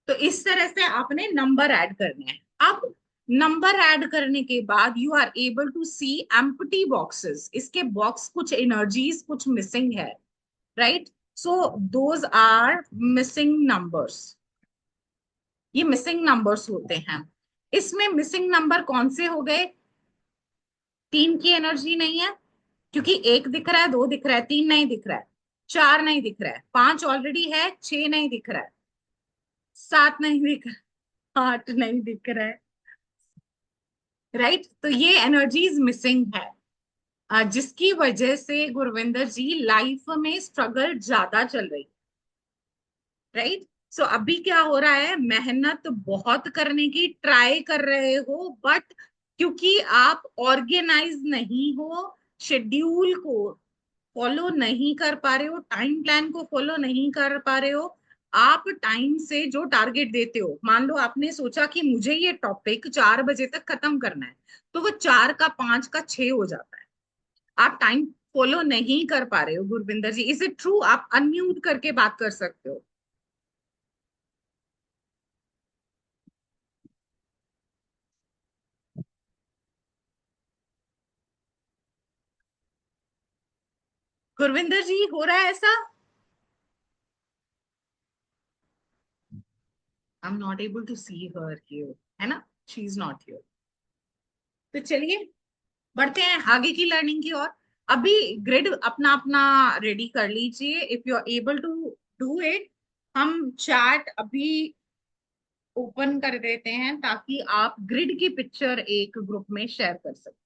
तो इस तरह से आपने नंबर ऐड करने हैं। अब नंबर ऐड करने के बाद you are able to see empty boxes, इसके बॉक्स कुछ एनर्जीज कुछ मिसिंग है, right? So those are missing numbers, ये मिसिंग नंबर्स होते हैं। इसमें मिसिंग नंबर कौन से हो गए? 3 की एनर्जी नहीं है क्योंकि 1 दिख रहा है, 2 दिख रहा है, 3 नहीं दिख रहा है, 4 नहीं दिख रहा है, 5 ऑलरेडी है, 6 नहीं दिख रहा है, 7 नहीं दिख रहा, 8 नहीं दिख रहा है, राइट। तो ये एनर्जीज मिसिंग है, जिसकी वजह से गुरविंदर जी लाइफ में स्ट्रगल ज्यादा चल रही, राइट। सो अभी क्या हो रहा है, मेहनत बहुत करने की ट्राई कर रहे हो, बट क्योंकि आप ऑर्गेनाइज नहीं हो, शेड्यूल को फॉलो नहीं कर पा रहे हो, टाइम प्लान को फॉलो नहीं कर पा रहे हो, आप टाइम से जो टारगेट देते हो, मान लो आपने सोचा कि मुझे ये टॉपिक 4 बजे तक खत्म करना है, तो वो 4 का 5 का 6 हो जाता है। आप टाइम फॉलो नहीं कर पा रहे हो गुरविंदर जी, इज इट ट्रू? आप अनम्यूट करके बात कर सकते हो। गुरविंदर जी, हो रहा है ऐसा? I am not able to see her here, है ना, शी इज नॉट हियर। तो चलिए बढ़ते हैं आगे की लर्निंग की ओर। अभी ग्रिड अपना अपना रेडी कर लीजिए, if you are able to do it. हम चैट अभी ओपन कर देते हैं ताकि आप ग्रिड की पिक्चर एक ग्रुप में शेयर कर सकें।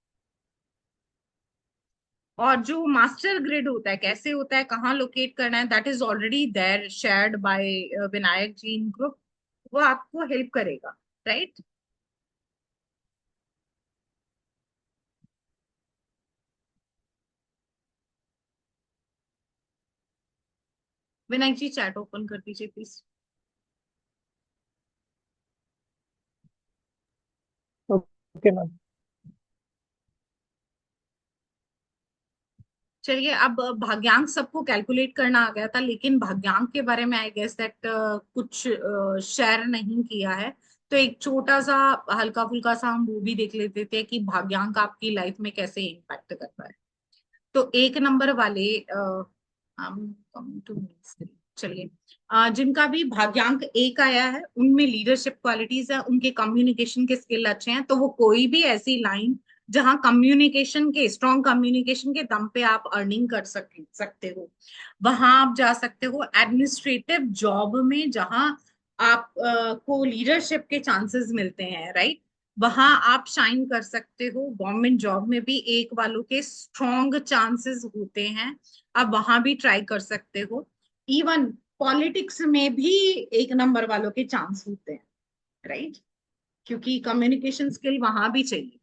और जो मास्टर ग्रिड होता है, कैसे होता है, कहाँ लोकेट करना है, that is already there shared by Vinayak ji in group, वो आपको हेल्प करेगा, right. Vinayak ji chat open कर दीजिए प्लीज। Okay ma'am. चलिए, अब भाग्यांक सबको कैलकुलेट करना आ गया था, लेकिन भाग्यांक के बारे में आई गेस दैट कुछ शेयर नहीं किया है। तो एक छोटा सा हल्का फुल्का सा हम वो भी देख लेते थे कि भाग्यांक आपकी लाइफ में कैसे इम्पैक्ट करता है। तो एक नंबर वाले हम कम टू चलिए, जिनका भी भाग्यांक एक आया है, उनमें लीडरशिप क्वालिटीज है, उनके कम्युनिकेशन के स्किल अच्छे हैं, तो वो कोई भी ऐसी लाइन जहां कम्युनिकेशन के, स्ट्रॉन्ग कम्युनिकेशन के दम पे आप अर्निंग कर सकते हो, वहां आप जा सकते हो। एडमिनिस्ट्रेटिव जॉब में जहां आप को लीडरशिप के चांसेस मिलते हैं, राइट, वहां आप शाइन कर सकते हो। गवर्नमेंट जॉब में भी एक वालों के स्ट्रॉन्ग चांसेस होते हैं, आप वहां भी ट्राई कर सकते हो। इवन पॉलिटिक्स में भी एक नंबर वालों के चांस होते हैं, राइट, क्योंकि कम्युनिकेशन स्किल वहां भी चाहिए।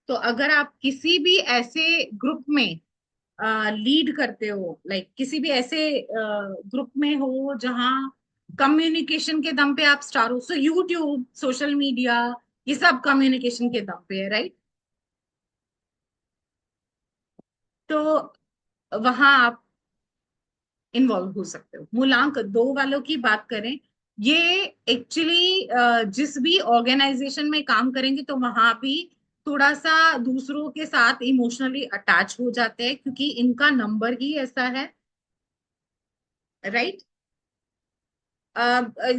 तो अगर आप किसी भी ऐसे ग्रुप में लीड करते हो, लाइक किसी भी ऐसे ग्रुप में हो जहां कम्युनिकेशन के दम पे आप स्टार हो, सो यूट्यूब, सोशल मीडिया, ये सब कम्युनिकेशन के दम पे है, राइट। तो वहां आप इन्वॉल्व हो सकते हो। मूलांक 2 वालों की बात करें, ये एक्चुअली जिस भी ऑर्गेनाइजेशन में काम करेंगे तो वहां भी थोड़ा सा दूसरों के साथ इमोशनली अटैच हो जाते हैं, क्योंकि इनका नंबर ही ऐसा है, right.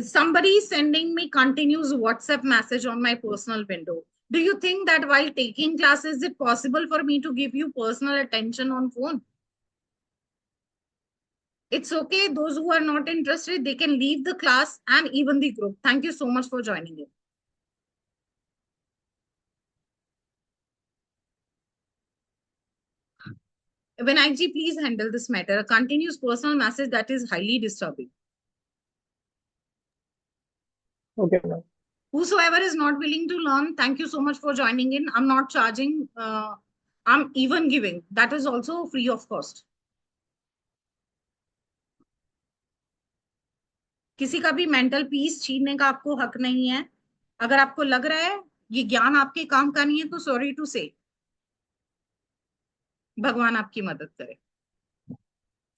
Somebody is sending me continuous WhatsApp message on my personal window. Do you think that while taking classes, is it possible for me to give you personal attention on phone? It's okay. Those who are not interested, they can leave the class and even the group. Thank you so much for joining in. Vinayak ji, please handle this matter. A continuous personal message, that is highly disturbing. Okay ma'am. Whosoever is not willing to learn, thank you so much for joining in. I'm not charging. I'm even giving. That is also free of cost. किसी का भी mental peace छीनने का आपको हक नहीं है। अगर आपको लग रहा है ये ज्ञान आपके काम का नहीं है, तो सॉरी टू से, भगवान आपकी मदद करे।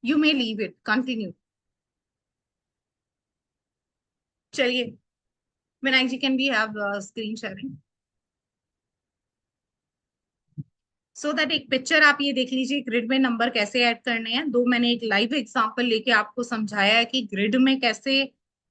You may leave it, continue. चलिए Vinayak ji, can we have screen sharing so that एक पिक्चर आप ये देख लीजिए ग्रिड में नंबर कैसे ऐड करने हैं। दो मैंने एक लाइव एग्जांपल लेके आपको समझाया है कि ग्रिड में कैसे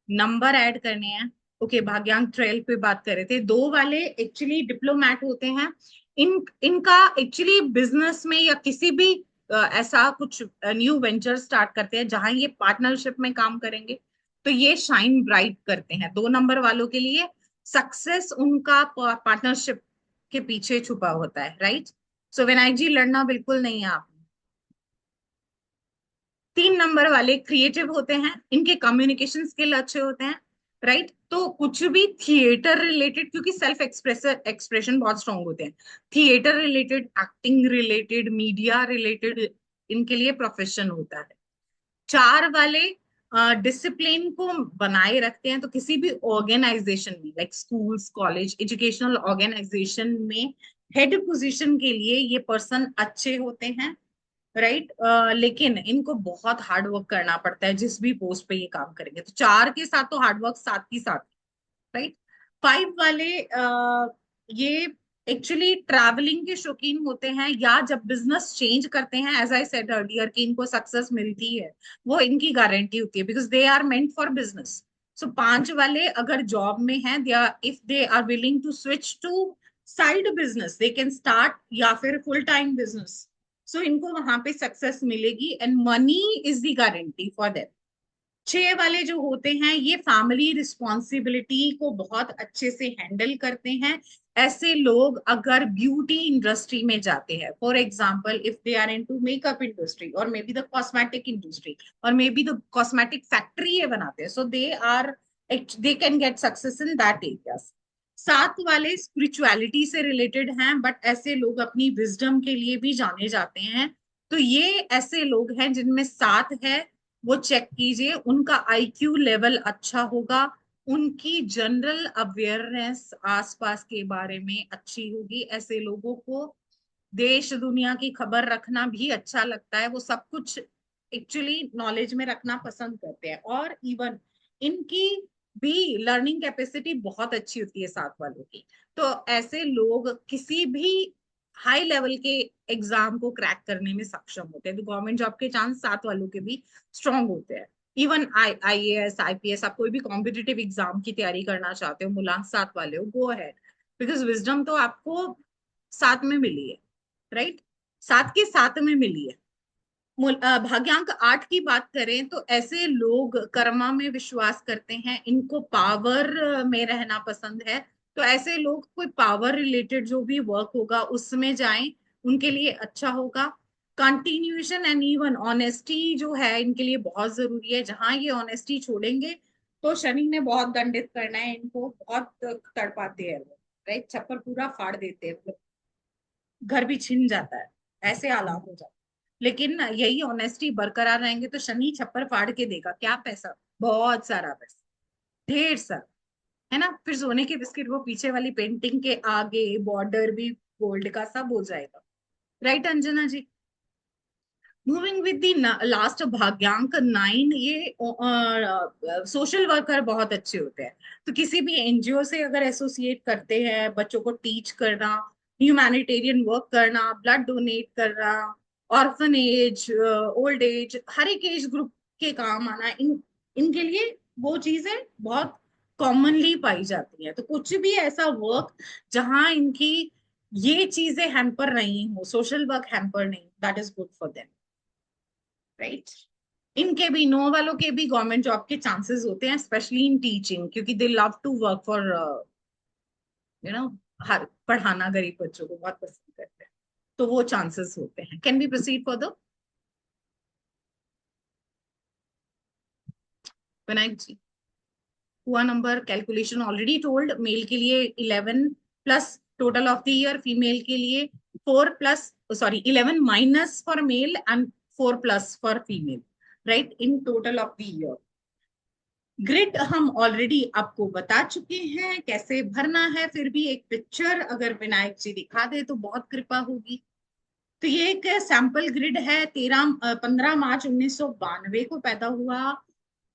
नंबर ऐड करने हैं। ओके, भाग्यांक 12 पे बात कर रहे थे। 2 वाले एक्चुअली डिप्लोमैट होते हैं। इनका एक्चुअली बिजनेस में या किसी भी ऐसा कुछ न्यू वेंचर स्टार्ट करते हैं जहां ये पार्टनरशिप में काम करेंगे, तो ये शाइन ब्राइट करते हैं। 2 नंबर वालों के लिए सक्सेस उनका पार्टनरशिप के पीछे छुपा होता है, राइट। सो विनायक जी लड़ना बिल्कुल नहीं है आप। 3 नंबर वाले क्रिएटिव होते हैं, इनके कम्युनिकेशन स्किल अच्छे होते हैं, राइट। तो कुछ भी थिएटर रिलेटेड, क्योंकि सेल्फ एक्सप्रेशन बहुत स्ट्रांग होते हैं, theatre related, acting related, media related, इनके लिए प्रोफेशन होता है। 4 वाले डिसिप्लिन को बनाए रखते हैं, तो किसी भी ऑर्गेनाइजेशन में like schools, college, educational organization में हेड पोजीशन के लिए ये पर्सन अच्छे होते हैं, राइट। लेकिन इनको बहुत हार्ड वर्क करना पड़ता है जिस भी पोस्ट पे ये काम करेंगे। तो 4 के साथ तो हार्ड वर्क साथ ही साथ, राइट। 5 वाले ये एक्चुअली ट्रैवलिंग के शौकीन होते हैं, या जब बिजनेस चेंज करते हैं, एज आई सेड अर्लियर, कि इनको सक्सेस मिलती है, वो इनकी गारंटी होती है, because they are meant for business. So 5 वाले अगर जॉब में हैं, they are, if they are willing to switch to side business, they can start, या फिर फुल टाइम बिजनेस। सो इनको वहां पे सक्सेस मिलेगी, and money is the guarantee for them. 6 वाले जो होते हैं, ये फैमिली रिस्पॉन्सिबिलिटी को बहुत अच्छे से हैंडल करते हैं। ऐसे लोग अगर ब्यूटी इंडस्ट्री में जाते हैं, for example if they are into makeup industry, और maybe the cosmetic industry, और maybe the cosmetic factory ये बनाते हैं, so they can get success in that areas. 7 वाले स्पिरिचुअलिटी से रिलेटेड हैं, बट ऐसे लोग अपनी विजडम के लिए भी जाने जाते हैं। तो ये ऐसे लोग हैं जिनमें 7 है, वो चेक कीजिए, उनका आईक्यू लेवल अच्छा होगा, उनकी जनरल अवेयरनेस आसपास के बारे में अच्छी होगी। ऐसे लोगों को देश दुनिया की खबर रखना भी अच्छा लगता है, वो सब कुछ एक्चुअली नॉलेज में रखना पसंद करते हैं, और इवन इनकी भी लर्निंग कैपेसिटी बहुत अच्छी होती है 7 वालों की। तो ऐसे लोग किसी भी हाई लेवल के एग्जाम को क्रैक करने में सक्षम होते हैं। तो गवर्नमेंट जॉब के चांस 7 वालों के भी स्ट्रांग होते हैं। इवन IAS IPS, आप कोई भी कॉम्पिटिटिव एग्जाम की तैयारी करना चाहते हो, मूलांक 7 वाले हो, गो अहेड, बिकॉज विजडम तो आपको 7 में मिली है, राइट। 7 के 7 में मिली है। भाग्यांक 8 की बात करें तो ऐसे लोग कर्मा में विश्वास करते हैं, इनको पावर में रहना पसंद है। तो ऐसे लोग कोई पावर रिलेटेड जो भी वर्क होगा उसमें जाएं, उनके लिए अच्छा होगा। कंटिन्यूएशन एंड इवन ऑनेस्टी जो है इनके लिए बहुत जरूरी है। जहां ये ऑनेस्टी छोड़ेंगे तो शनि ने बहुत दंडित करना है इनको, बहुत तड़पाते हैं वो, राइट। छप्पर पूरा फाड़ देते हैं, मतलब घर भी छिन जाता है, ऐसे हालात हो जाते हैं। लेकिन यही ऑनेस्टी बरकरार रहेंगे तो शनि छप्पर फाड़ के देगा, क्या पैसा, बहुत सारा पैसा, ढेर सारा, है ना। फिर सोने के बिस्किट वो पीछे वाली पेंटिंग के आगे बॉर्डर भी गोल्ड का, सब हो जाएगा, right Anjana ji. Moving with the last भाग्यांक 9, ये सोशल वर्कर बहुत अच्छे होते हैं। तो किसी भी एनजीओ से अगर एसोसिएट करते हैं, बच्चों को टीच करना, ह्यूमैनिटेरियन वर्क करना, ब्लड डोनेट करना, ऑर्फनेज, ओल्ड एज, हर एक एज ग्रुप के काम आना, इनके लिए वो चीजें बहुत कॉमनली पाई जाती हैं। तो कुछ भी ऐसा वर्क जहां इनकी ये चीजें हैम्पर नहीं हो, सोशल वर्क हैम्पर नहीं, that is good for them, right. इनके भी 9 वालों के भी गवर्नमेंट जॉब के चांसेस होते हैं, स्पेशली इन टीचिंग, क्योंकि they love to work for you know, हर पढ़ाना गरीब बच्चों को बहुत पसंद करते हैं, तो वो चांसेस होते हैं। Can be proceed for the Vinayak ji. हुआ number calculation already told, male के लिए 11 plus total of the year, female के लिए 4 plus, sorry 11 minus for male and 4 plus for female, right, in total of the year. Grid हम ऑलरेडी आपको बता चुके हैं कैसे भरना है, फिर भी एक पिक्चर अगर विनायक जी दिखा दे तो बहुत कृपा होगी। तो ये एक सैंपल ग्रिड है। 15 मार्च 1992 को पैदा हुआ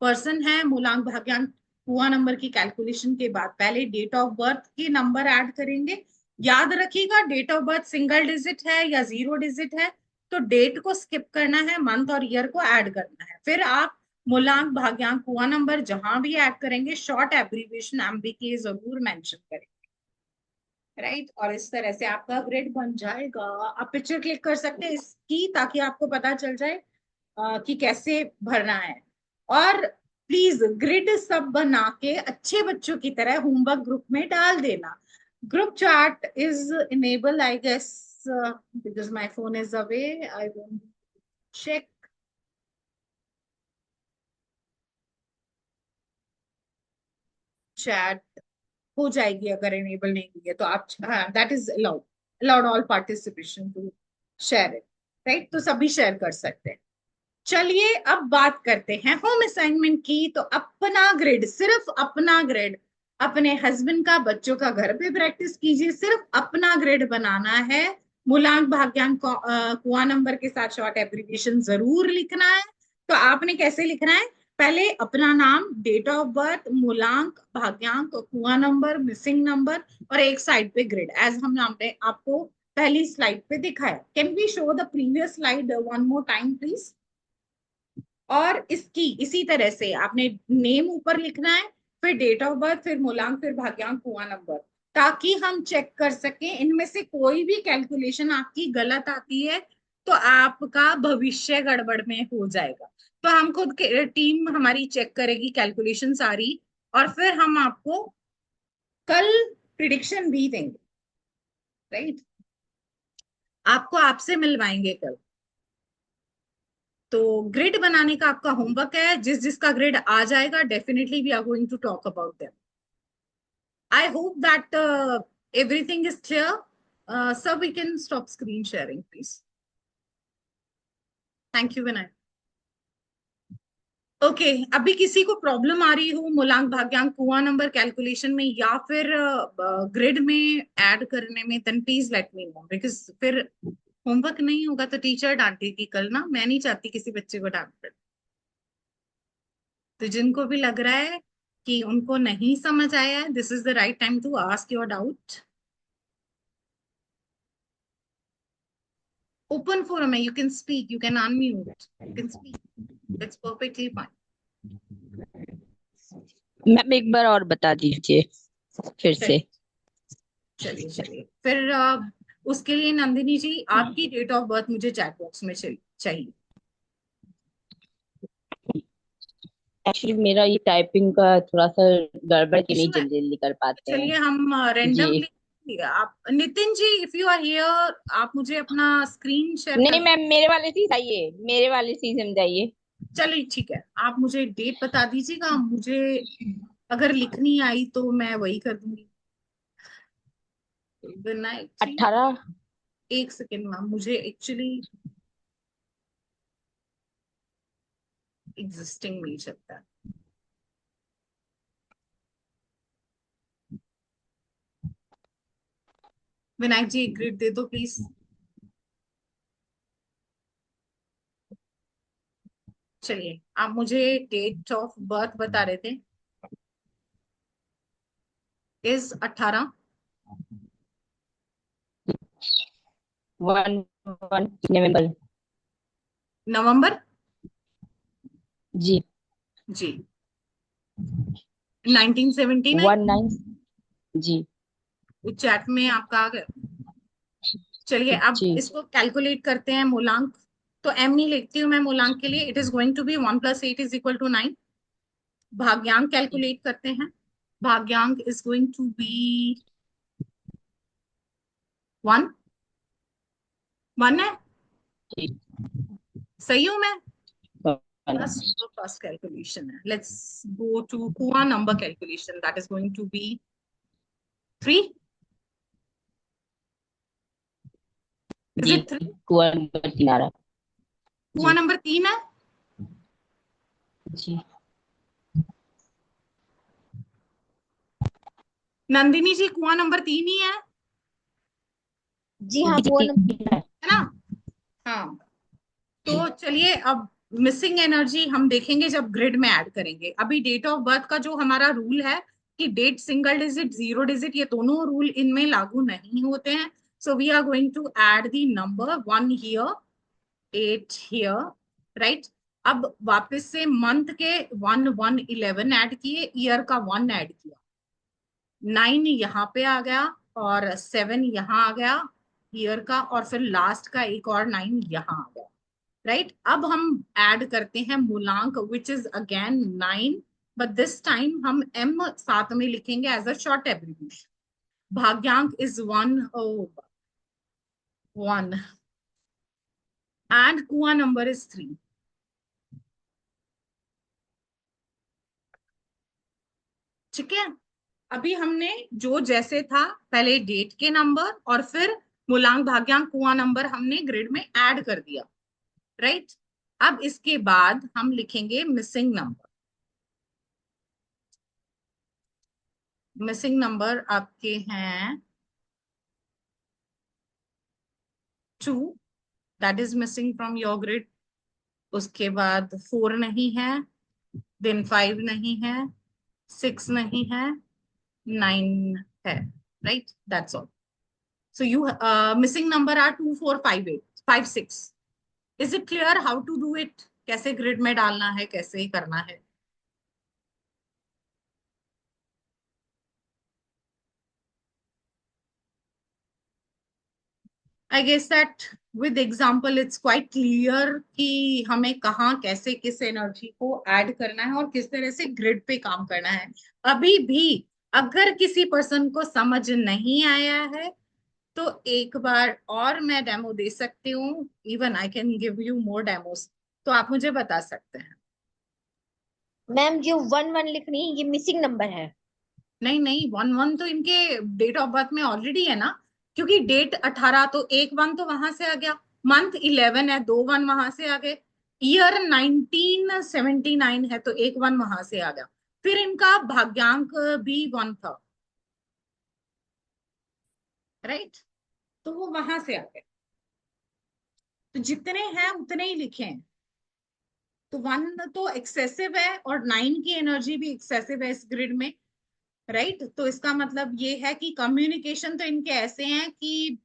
पर्सन है। मूलांक भाग्यांक हुआ नंबर की कैलकुलेशन के बाद पहले डेट ऑफ बर्थ के नंबर ऐड करेंगे। याद रखिएगा, date of birth single digit है या 0 डिजिट है तो डेट को स्किप करना है, मंथ और ईयर को ऐड करना है। फिर आप मूलांक भाग्यांक हुआ नंबर जहां भी ऐड करेंगे शॉर्ट एब्रीविएशन MBK जरूर मेंशन करें, राइट। और इस तरह से आपका ग्रिड बन जाएगा। आप पिक्चर क्लिक कर सकते हैं इसकी, ताकि आपको पता चल जाए कि कैसे भरना है। और प्लीज ग्रिड सब बना के अच्छे बच्चों की तरह होमवर्क ग्रुप में डाल देना. Group chat is enable I guess because my phone is away. I won't check. Chat हो जाएगी अगर इनेबल नहीं हुई है तो आप. हाँ, that is allowed. Allowed all participation to share it. Right, तो सभी शेयर कर सकते हैं. चलिए अब बात करते हैं होम असाइनमेंट की. तो अपना ग्रिड, सिर्फ अपना ग्रिड, अपने हस्बैंड का, बच्चों का घर पे प्रैक्टिस कीजिए. सिर्फ अपना ग्रिड बनाना है. मूलांक भाग्यांक कुआ नंबर के साथ शॉर्ट एब्रिविएशन जरूर लिखना है. तो आपने कैसे लिखना है? पहले अपना नाम, डेट ऑफ बर्थ, मूलांक, भाग्यांक, कुआ नंबर, मिसिंग नंबर और एक साइड पे ग्रिड, एज हमने आपको पहली स्लाइड पे दिखाया. Can we show the previous slide one more time please? और इसकी इसी तरह से आपने नेम ऊपर लिखना है, फिर डेट ऑफ बर्थ, फिर मूलांक, फिर भाग्यांक, कुआं नंबर, ताकि हम चेक कर सकें इनमें से कोई भी कैलकुलेशन आपकी गलत आती है तो आपका भविष्य गड़बड़ में हो जाएगा. तो हम खुद टीम हमारी चेक करेगी कैलकुलेशन सारी, और फिर हम आपको कल प्रिडिक्शन भी देंगे. राइट, आपको आपसे मिलवाएंगे कल. तो ग्रिड बनाने का आपका होमवर्क है. जिस जिसका ग्रिड आ जाएगा, definitely we are going to talk about them. I hope that everything is clear. Sir we can stop screen sharing please. Thank you Vinay. Okay, अभी किसी को प्रॉब्लम आ रही हो मूलांक भाग्यांक कुआं नंबर कैलकुलेशन में या फिर ग्रिड में ऐड करने में, then please let me know, because फिर होमवर्क नहीं होगा तो टीचर डांटेगी कल ना. मैं नहीं चाहती किसी बच्चे को डांट पड़े. तो जिनको भी लग रहा है कि उनको नहीं समझ आया, this is the right time to ask your doubt. Open forum है, you can speak, you can unmute, you can speak. That's perfectly fine. Ma'am एक बार और बता दीजिए फिर से। चलिए चलिए फिर उसके लिए नंदिनी जी आपकी डेट ऑफ बर्थ मुझे चैट बॉक्स में चाहिए. एक्चुअली मेरा ये टाइपिंग का थोड़ा सा गड़बड़ के नहीं इशू है. जल्दी जल्दी कर पाते चलिए हैं। हम जी रैंडमली, आप Nitin ji if you are here, आप मुझे अपना स्क्रीन शेयर कर. नहीं मैम, मेरे वाले से ही समझाइए, मेरे वाले से ही समझाइए। चलिए ठीक है, आप मुझे डेट बता दीजिएगा. मुझे अगर लिखनी आई तो मैं वही कर दूंगी. विनायक जी 18। एक सेकेंड मैम, मुझे एक्चुअली एग्जिस्टिंग मिल सकता है. विनायक जी एक ग्रिड दे दो प्लीज. चलिए आप मुझे डेट ऑफ बर्थ बता रहे थे. Is 18 1 November. November. Ji ji 1979. 19। Ji chat में आपका आ गया. चलिए अब जी इसको कैलकुलेट करते हैं मूलांक. तो एम नहीं लिखती हूँ मैं मूलांक के लिए. It is going to be 1 + 8 = 9. भाग्यांक कैलकुलेट करते हैं. भाग्यांक इज गोइंग टू बी 1. 1 है. जी। सही हूं मैं? वन। फर्स्ट कैलकुलेशन है. Let's go to kua number calculation. That is going to be 3. Is जी इट 3? कुआं नंबर 3 आ रहा। कुआं जी नंबर 3 है. जी नंदिनी जी कुआं नंबर 3 ही है जी हाँ, वो है ना? हाँ. तो चलिए अब मिसिंग एनर्जी हम देखेंगे जब ग्रिड में ऐड करेंगे. अभी डेट ऑफ बर्थ का जो हमारा रूल है कि date single digit zero digit, ये दोनों रूल इनमें लागू नहीं होते हैं. So we are going to add the number 1 here, 8 here. Right. अब वापस से मंथ के 1 1 11 ऐड किए, ईयर का 1 ऐड किया, 9 यहाँ पे आ गया और 7 यहाँ आ गया ईयर का, और फिर लास्ट का एक और 9 यहाँ आ गया. राइट। अब हम ऐड करते हैं मूलांक which is again 9, but this time हम m साथ में लिखेंगे एज अ शॉर्ट एब्रीविएशन। भाग्यांक is 1, 1 and kua number is 3। ठीक है। अभी हमने जो जैसे था पहले डेट के नंबर और फिर मूलांक भाग्यांक कुआं नंबर हमने ग्रिड में ऐड कर दिया, राइट। अब इसके बाद हम लिखेंगे मिसिंग नंबर। मिसिंग नंबर आपके हैं 2, that is missing from your grid. उसके बाद 4 नहीं है, देन 5 नहीं है, 6 नहीं है, 9 है, right. That's all. So you missing number are 2, 4, 5, 8, 5, 6. Is it clear how to do it? कैसे ग्रिड में डालना है, कैसे करना है? I guess that with example it's quite clear कि हमें कहाँ कैसे किस एनर्जी को ऐड करना है और किस तरह से ग्रिड पे काम करना है। अभी भी अगर किसी पर्सन को समझ नहीं आया है तो एक बार और मैं डेमो दे सकती हूँ। Even I can give you more demos, तो आप मुझे बता सकते हैं। मैम जो 1 1 लिख रही है ये मिसिंग नंबर है। नहीं नहीं, 1 1 तो इनके डेट ऑफ बर्थ में ऑलरेडी है ना, क्योंकि डेट 18 तो 1 1 तो वहां से आ गया, मंथ 11 है 2 1 वहां से आ गए, ईयर 1979 है तो 1 1 वहां से आ गया, फिर इनका भाग्यांक भी 1 था, राइट। तो वो वहां से आ गए, तो जितने हैं उतने ही लिखे हैं। तो 1 तो एक्सेसिव है और 9 की एनर्जी भी एक्सेसिव है इस ग्रिड में, राइट। तो इसका मतलब ये है कि कम्युनिकेशन तो इनके ऐसे हैं कि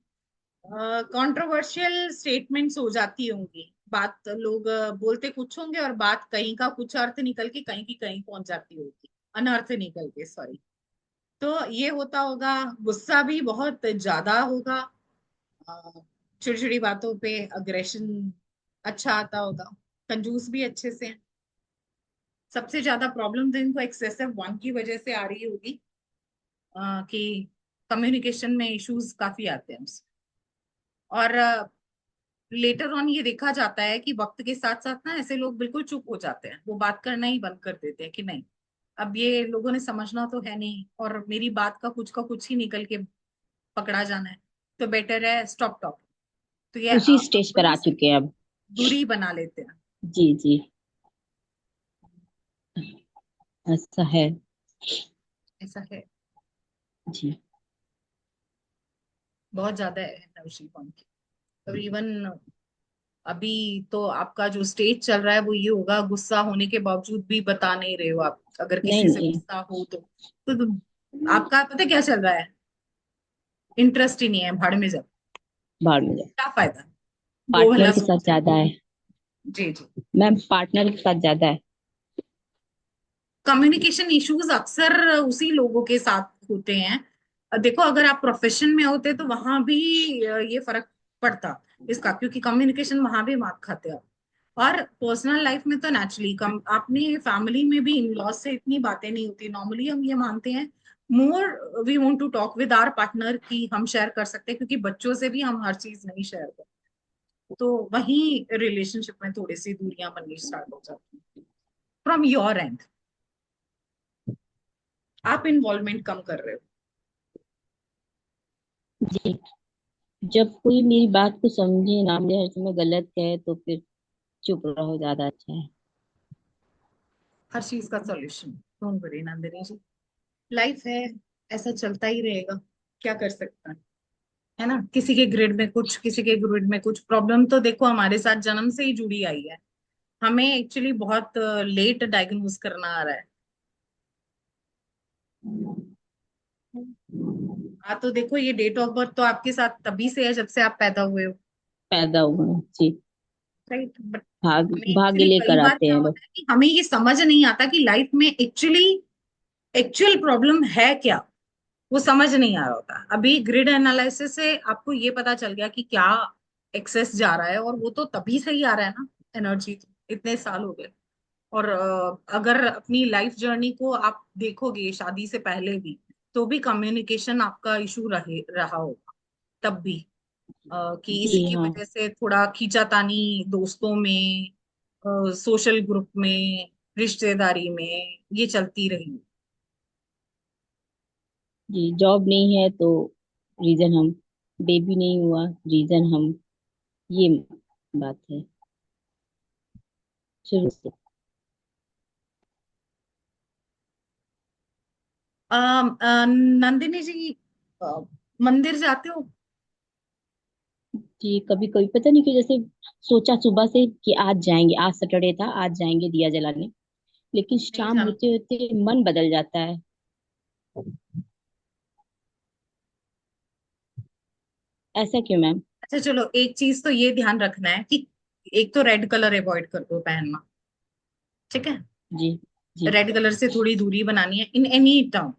कंट्रोवर्शियल स्टेटमेंट्स हो जाती होंगी, बात लोग बोलते कुछ होंगे और बात कहीं का कुछ अर्थ निकल के कहीं की कहीं पहुंच जाती होगी, अनर्थ निकल के, सॉरी। तो ये होता होगा, गुस्सा भी बहुत ज्यादा होगा, चिड़चिड़ी बातों पे अग्रेशन अच्छा आता होगा, कंजूस भी अच्छे से हैं। सबसे ज्यादा प्रॉब्लम तो इनको एक्सेसिव 1 की वजह से आ रही होगी, कि कम्युनिकेशन में इश्यूज काफी आते हैं उससे। और लेटर ऑन ये देखा जाता है कि वक्त के साथ साथ ना ऐसे लोग बिल्कुल चुप हो जाते हैं, वो बात करना ही बंद कर देते हैं कि नहीं, अब ये लोगों ने समझना तो है नहीं और मेरी बात का कुछ ही निकल के पकड़ा जाना है, तो बेटर है स्टॉप टॉक। तो ये उसी स्टेज पर आ अपने से चुके हैं अब। दूरी बना लेते हैं। जी जी, ऐसा है। ऐसा है, जी बहुत ज्यादा है एनर्जी पॉइंट। और इवन अभी तो आपका जो स्टेज चल रहा है वो ये होगा, गुस्सा होने के बावजूद भी बता नहीं रहे हो आप, अगर नहीं किसी से नहीं, गुस्सा हो तो आपका पता है क्या चल रहा है, इंटरेस्ट ही नहीं है, भाड़ में जाओ, भाड़ में जाओ। क्या फायदा, वो पार्टनर वाला के साथ सोच। ज्यादा है जी जी। मैम, पार्टनर के साथ ज्यादा है। कम्युनिकेशन इश्यूज अक्सर उसी लोगों के साथ होते हैं। देखो अगर आप प्रोफेशन में होते तो वहां भी ये फर्क पड़ता इसका, क्योंकि कम्युनिकेशन वहां भी मार खाते हैं। और पर्सनल लाइफ में तो नेचुरली कम, अपनी फैमिली में भी इन लॉज से इतनी बातें नहीं होती, नॉर्मली हम ये मानते हैं more we want to talk with our partner की हम शेयर कर सकते हैं, क्योंकि बच्चों से भी हम हर चीज नहीं शेयर करते, तो वही रिलेशनशिप में थोड़ी सी दूरियां बननी स्टार्ट हो जाती हैं फ्रॉम योर एंड। आप इन्वॉल्वमेंट कम कर रहे हो। जी, जब कोई मेरी बात को समझे ना, मुझे हर समय गलत कहे तो फिर चुप रहो, ज्यादा अच्छा है। हर चीज का solution, don't worry Nandini ji, life है, ऐसा चलता ही रहेगा, क्या कर सकता है ना। किसी के ग्रिड में कुछ, किसी के ग्रिड में कुछ, प्रॉब्लम तो देखो हमारे साथ जन्म से ही जुड़ी आई है, हमें एक्चुअली बहुत लेट डायग्नोज करना आ रहा है। हाँ तो देखो ये डेट ऑफ बर्थ तो आपके साथ तभी से है जब से आप पैदा हुए हो, पैदा हुआ हूँ। जी, राइट। बट हमें भाग्य एक्चुअली कई लेकर बार आते क्या हैं लोग। होता है कि हमें ये समझ नहीं आता कि लाइफ में एक्चुअल प्रॉब्लम है क्या, वो समझ नहीं आ रहा होता। अभी ग्रिड एनालिसिस से आपको ये पता चल गया कि क्या एक्सेस जा रहा है, और वो तो तभी से ही आ रहा है ना, एनर्जी इतने साल हो गए। और अगर अपनी लाइफ जर्नी को आप देखोगे शादी से पहले भी, तो भी कम्युनिकेशन आपका इशू रहा होगा तब भी, कि जी इसी की हाँ। वजह से थोड़ा खींचातानी दोस्तों में, सोशल ग्रुप में, रिश्तेदारी में, ये चलती रही। जी, जॉब नहीं है तो रीजन हम, बेबी नहीं हुआ रीजन हम, ये बात है शुरू से। नंदिनी जी, अ, मंदिर जाते हो? जी, कभी कभी पता नहीं क्यों, जैसे सोचा सुबह से कि आज जाएंगे, आज सैटरडे था, आज जाएंगे दिया जलाने, लेकिन नहीं शाम जाना? होते होते मन बदल जाता है। ऐसा क्यों मैम? अच्छा चलो, एक चीज तो ये ध्यान रखना है कि एक तो रेड कलर अवॉइड कर दो पहनना, ठीक है? जी। जी। रेड कलर से थोड़ी दूरी बनानी है इन एनी टर्म,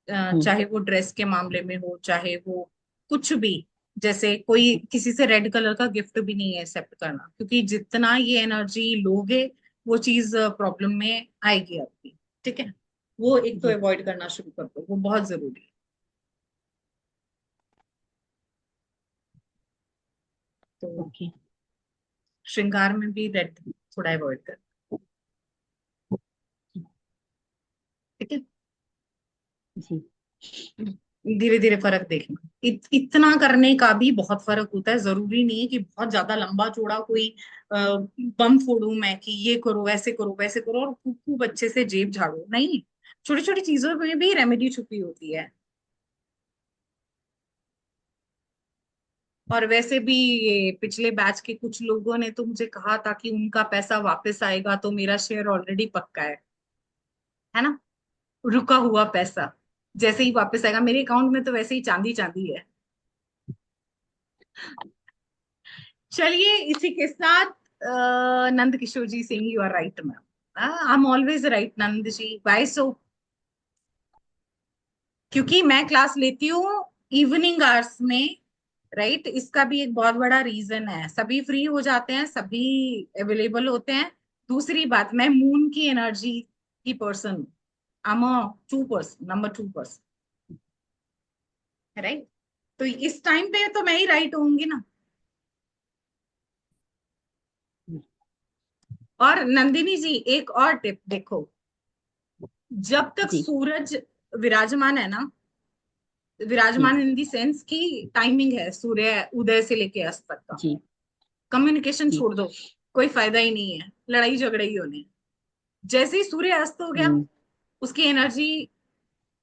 हम्म। चाहे वो ड्रेस के मामले में हो, चाहे वो कुछ भी। जैसे कोई किसी से रेड कलर का गिफ्ट भी नहीं एक्सेप्ट करना, क्योंकि जितना ये एनर्जी लोगे वो चीज प्रॉब्लम में आएगी आपकी, ठीक है? वो एक तो जी। अवॉइड करना शुरू कर दो, वो बहुत जरूरी है। तो ओके। श्रृंगार में भी रेड थोड़ा अवॉइड कर, ठीक है? जी। धीरे धीरे फर्क देखना, इतना करने का भी बहुत फर्क होता है। जरूरी नहीं है कि बहुत ज्यादा लंबा चौड़ा कोई बम फोड़ू मैं कि ये करो, ऐसे करो, वैसे करो, और खूब खूब अच्छे से जेब झाड़ो, नहीं। छोटी छोटी चीजों में भी रेमेडी छुपी होती है। और वैसे भी ये पिछले बैच के कुछ लोगों ने तो मुझे कहा था कि उनका पैसा वापस आएगा, तो मेरा शेयर ऑलरेडी पक्का है ना? रुका हुआ पैसा जैसे ही वापस आएगा मेरे अकाउंट में, तो वैसे ही चांदी चांदी है। चलिए, इसी के साथ Nand Kishore ji Singh, you are right ma'am, I am always right Nand ji, bye. So क्योंकि मैं क्लास लेती हूँ इवनिंग आवर्स में, राइट, इसका भी एक बहुत बड़ा रीजन है, सभी फ्री हो जाते हैं, सभी अवेलेबल होते हैं। दूसरी बात, मैं मून की एनर्जी की पर्सन हूँ, I am a 2%, number 2%, right? तो इस टाइम पे तो मैं ही राइट होंगी ना। और नंदिनी जी, एक और टिप देखो, जब तक जी। सूरज विराजमान है ना, जी। विराजमान इन दी सेंस की टाइमिंग है सूर्य उदय से लेके अस्त तक का, जी। कम्युनिकेशन जी। छोड़ दो, कोई फायदा ही नहीं है, लड़ाई झगड़े ही होने हैं। जैसे ही सूर्य अस्त हो गया, हम्म। उसकी एनर्जी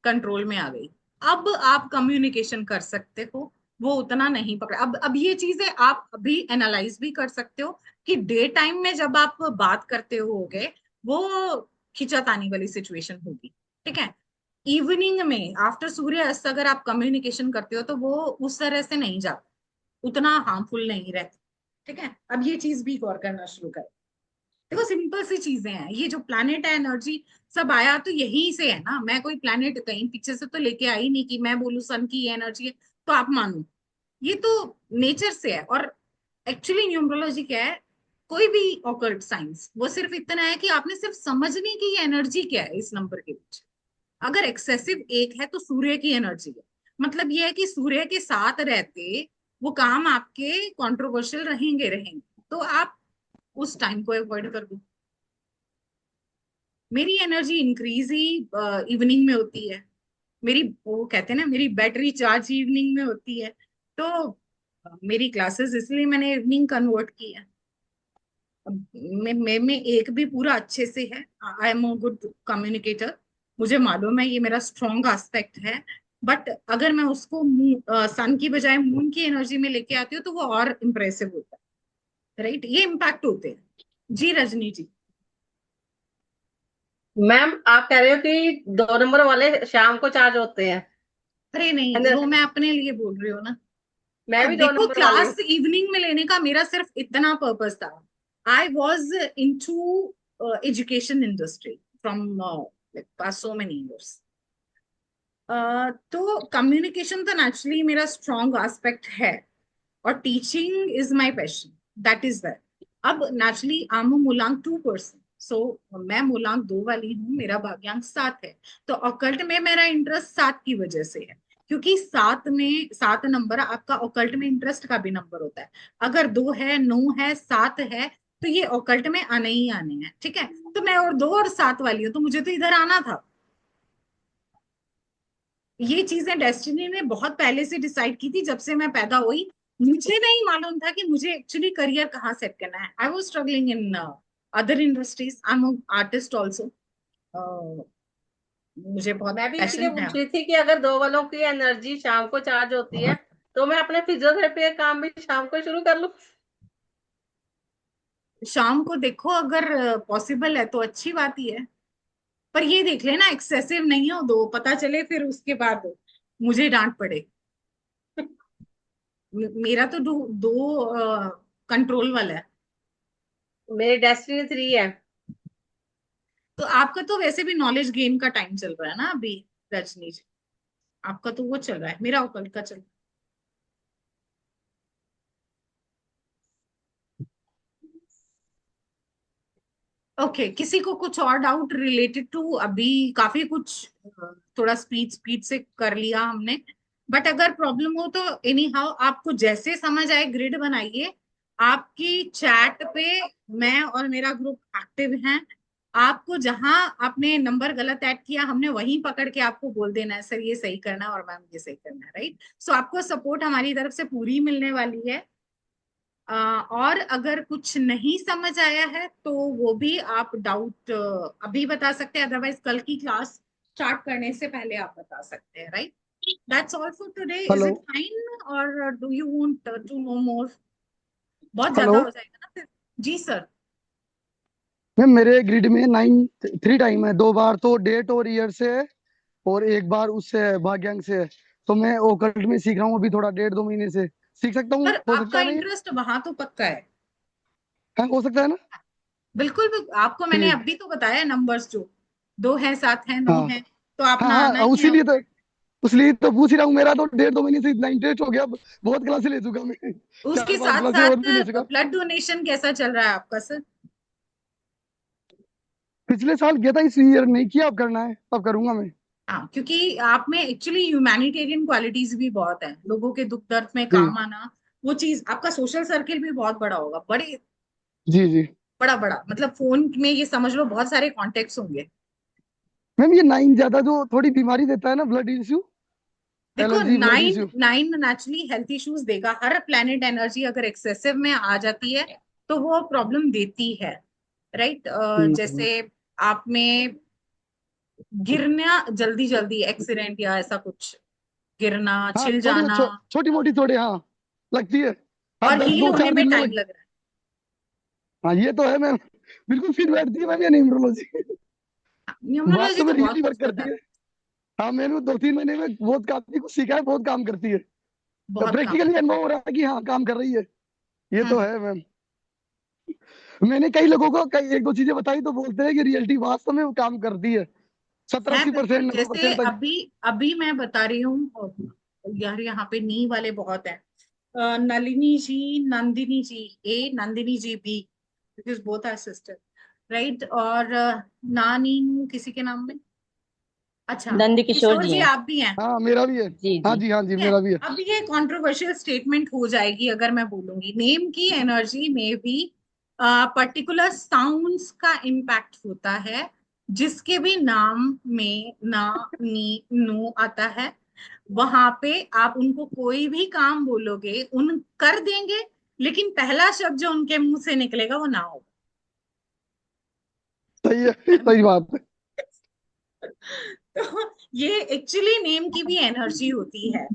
कंट्रोल में आ गई। अब आप कम्युनिकेशन कर सकते हो, वो उतना नहीं पकड़ा। अब ये चीजें आप अभी एनालाइज भी कर सकते हो कि डे टाइम में जब आप बात करते होगे, वो खिंचातानी वाली सिचुएशन होगी, ठीक है? इवनिंग में आफ्टर सूर्य अस्त अगर आप कम्युनिकेशन करते हो, तो वो उस तरह से नहीं जाता, उतना हार्मफुल नहीं रहता, ठीक है? अब ये चीज भी गौर करना शुरू करें। देखो, सिंपल सी चीजें हैं, ये जो प्लैनेट है, एनर्जी सब आया तो यहीं से है ना। मैं कोई प्लैनेट कहीं पीछे से तो लेके आई नहीं कि मैं बोलूं सन की ये एनर्जी है तो आप मानो। ये तो नेचर से है। और एक्चुअली न्यूमरोलॉजी क्या है, कोई भी ऑकल्ट साइंस, वो सिर्फ इतना है कि आपने सिर्फ समझने की ये एनर्जी क्या है इस नंबर के बीच। अगर एक्सेसिव एक है तो सूर्य की एनर्जी है, मतलब ये है कि सूर्य के साथ रहते वो काम आपके कंट्रोवर्शियल रहेंगे रहेंगे, तो आप उस टाइम को अवॉइड कर दो। मेरी एनर्जी इंक्रीज ही इवनिंग में होती है, मेरी वो कहते हैं ना, मेरी बैटरी चार्ज इवनिंग में होती है। तो मेरी क्लासेस इसलिए मैंने इवनिंग कन्वर्ट की है। अब में एक भी पूरा अच्छे से है, I am a good communicator, मुझे मालूम है ये मेरा स्ट्रॉन्ग एस्पेक्ट है। बट अगर मैं उसको सन की बजाय मून की एनर्जी में लेके आती हूँ, तो वो और इम्प्रेसिव होता है, राइट? ये इम्पैक्ट होते हैं। जी रजनी जी। मैम आप कह रहे हो कि 2 नंबर वाले शाम को चार्ज होते हैं, अरे है नहीं, ना? वो मैं अपने लिए बोल रही हूँ ना। मैं भी दो देखो, नंबर वाली हूँ। क्लास इवनिंग में लेने का मेरा सिर्फ इतना पर्पस था, I was into education industry from past so many years. तो कम्युनिकेशन तो नेचुरली मेरा स्ट्रॉन्ग एस्पेक्ट है, और teaching is my passion, that is that. अब नेचुरली आई एम मूलांक 2%, सो मैं मूलांक 2 वाली हूँ, मेरा भाग्यांक 7 है। तो ऑकल्ट में मेरा इंटरेस्ट 7 की वजह से है, क्योंकि 7 नंबर आपका ऑकल्ट में इंटरेस्ट का भी नंबर होता है। अगर 2 है, 9 है, 7 है, तो ये ऑकल्ट में आने ही आने हैं, ठीक है। तो मैं और 2 और 7 वाली हूँ, तो मुझे तो इधर आना था। ये चीजें डेस्टिनी ने बहुत पहले से डिसाइड की थी, जब से मैं पैदा हुई। मुझे नहीं मालूम था कि मुझे एक्चुअली करियर कहाँ सेट करना है। I was struggling in other industries, I am artist also, मुझे बहुत मैं भी पैशन इसीलिए है। पूछ रही थी कि अगर 2 वालों की एनर्जी शाम को चार्ज होती है तो मैं अपने फिजियोथेरेपी का काम भी शाम को शुरू कर लूं। शाम को देखो, अगर पॉसिबल है तो अच्छी बात ही है, पर ये देख लेना एक्सेसिव नहीं हो, 2 पता चले फिर उसके बाद मुझे डांट पड़े। मेरा तो 2 कंट्रोल वाला है। मेरी डेस्टिनी 3 है। तो आपका तो वैसे भी नॉलेज गेन का टाइम चल रहा है ना अभी, रजनी जी, आपका तो वो चल रहा है, मेरा ओकल्ट का चल रहा है। ओके, किसी को कुछ और डाउट रिलेटेड टू, अभी काफी कुछ थोड़ा स्पीड स्पीड से कर लिया हमने, बट अगर प्रॉब्लम हो तो एनी हाउ आपको जैसे समझ आए ग्रिड बनाइए। आपकी चैट पे मैं और मेरा ग्रुप एक्टिव हैं। आपको जहां आपने नंबर गलत ऐड किया, हमने वहीं पकड़ के आपको बोल देना है सर ये सही करना है और मैम ये सही करना है, राइट। सो आपको सपोर्ट हमारी तरफ से पूरी मिलने वाली है। और अगर कुछ नहीं समझ आया है तो वो भी आप डाउट अभी बता सकते हैं, अदरवाइज कल की क्लास स्टार्ट करने से पहले आप बता सकते हैं, right. That's all for today, is hello it fine और do you want to know more? बहुत हेलो ज्यादा हो जाएगा ना फिर। जी सर। मैम, मेरे ग्रिड में 9 3 टाइम है, 2 बार तो डेट और ईयर से है और 1 बार उससे है, भाग्यांक से है। तो मैं ओकल्ट में सीख रहा हूँ अभी, थोड़ा 1.5 2 महीने से सीख सकता हूँ, पर हो सकता आपका है ना ये? इंटरेस्ट वहां तो पक्का है। हाँ, हो सकता है ना? बिल्कुल आपको मैंने ठीक। अभी तो बताया नंबर्स जो 2 है, 7 है, 9 हाँ है, तो अपना हाँ आना हाँ, ही है। उसीलिए तो पूछ ही रहा हूँ। मेरा तो 1.5 2 महीने से इतना इंटरेस्ट हो गया, अब बहुत क्लासे ले चुका मैं। उसके 4 5 साथ क्लासे साथ और भी ले चुका। ब्लड डोनेशन कैसा चल रहा है आपका सर? पिछले साल किया था, इस ईयर नहीं किया। अब करना है, अब करूंगा मैं। हाँ, क्योंकि आप में एक्चुअली ह्यूमैनिटेरियन क्वालिटीज भी बहुत हैं, लोगों के दुख दर्द में जी काम आना, वो चीज। आपका सोशल सर्किल भी बहुत बड़ा होगा, जी जी। बड़ा बड़ा मतलब फोन में ये समझ लो बहुत सारे कॉन्टेक्ट्स होंगे। मैम, ये 9 ज्यादा जो थोड़ी बीमारी देता है ना, ब्लड इश्यू, देखो, allergy, blood nine issue. Nine naturally health issues देगा। हर प्लेनेट एनर्जी अगर एक्सेसिव में आ जाती है तो वो प्रॉब्लम देती है, राइट। हम्म। जैसे आप में गिरना, जल्दी जल्दी एक्सीडेंट या ऐसा कुछ, गिरना, हाँ, छिल जाना, छोटी मोटी थोड़े, हाँ, लगती है। हाँ, और दर्द हील दो होने चार में दिन में टाइम लग। लग रहा है। हाँ, ये तो है मैम। बिल्कुल फिट बैठती है मैम ये न्यूमरोलॉजी। न्यूमरोलॉजी वास्तव में तो बहुत रियली कुछ वर्क करती है। बताती हाँ, मैंने 2 3 महीने में बहुत काफी कुछ सीखा है, बहुत काम करती है। है, बहुत काम। प्रैक्टिकली अनुभव हो रहा है कि हाँ, काम कर रही है। ये तो हम्म है मैम। मैंने कई लोगों को कई 1 2 चीजें बताई तो बोलते हैं कि रियलिटी वास्तव में वो काम करती है। सत्तर है अस्सी बिल्कुल। परसेंट 90% जैसे तक। अभी अभी मैं बता रही हूँ, यार यहाँ पे नी वाले बहुत हैं। Nalini ji, Nandini ji A, Nandini ji B, because both are sister, right. और नानी नू किसी के नाम में। अच्छा, नंद किशोर किशोर जी जी हैं। आप भी हैं? हाँ, मेरा भी है। जी हाँ जी। जी, हाँ जी, ठीक है। मेरा भी है। अब ये कंट्रोवर्शियल स्टेटमेंट हो जाएगी अगर मैं बोलूंगी, नेम की एनर्जी में भी पर्टिकुलर साउंड्स का इम्पैक्ट होता है। जिसके भी नाम में ना, नी, नु आता है, वहां पे आप उनको कोई भी काम बोलोगे उन कर देंगे, लेकिन पहला शब्द जो उनके मुंह से निकलेगा वो ना होगा। सही है, सही बात है। तो ये एक्चुअली नेम की भी एनर्जी होती है।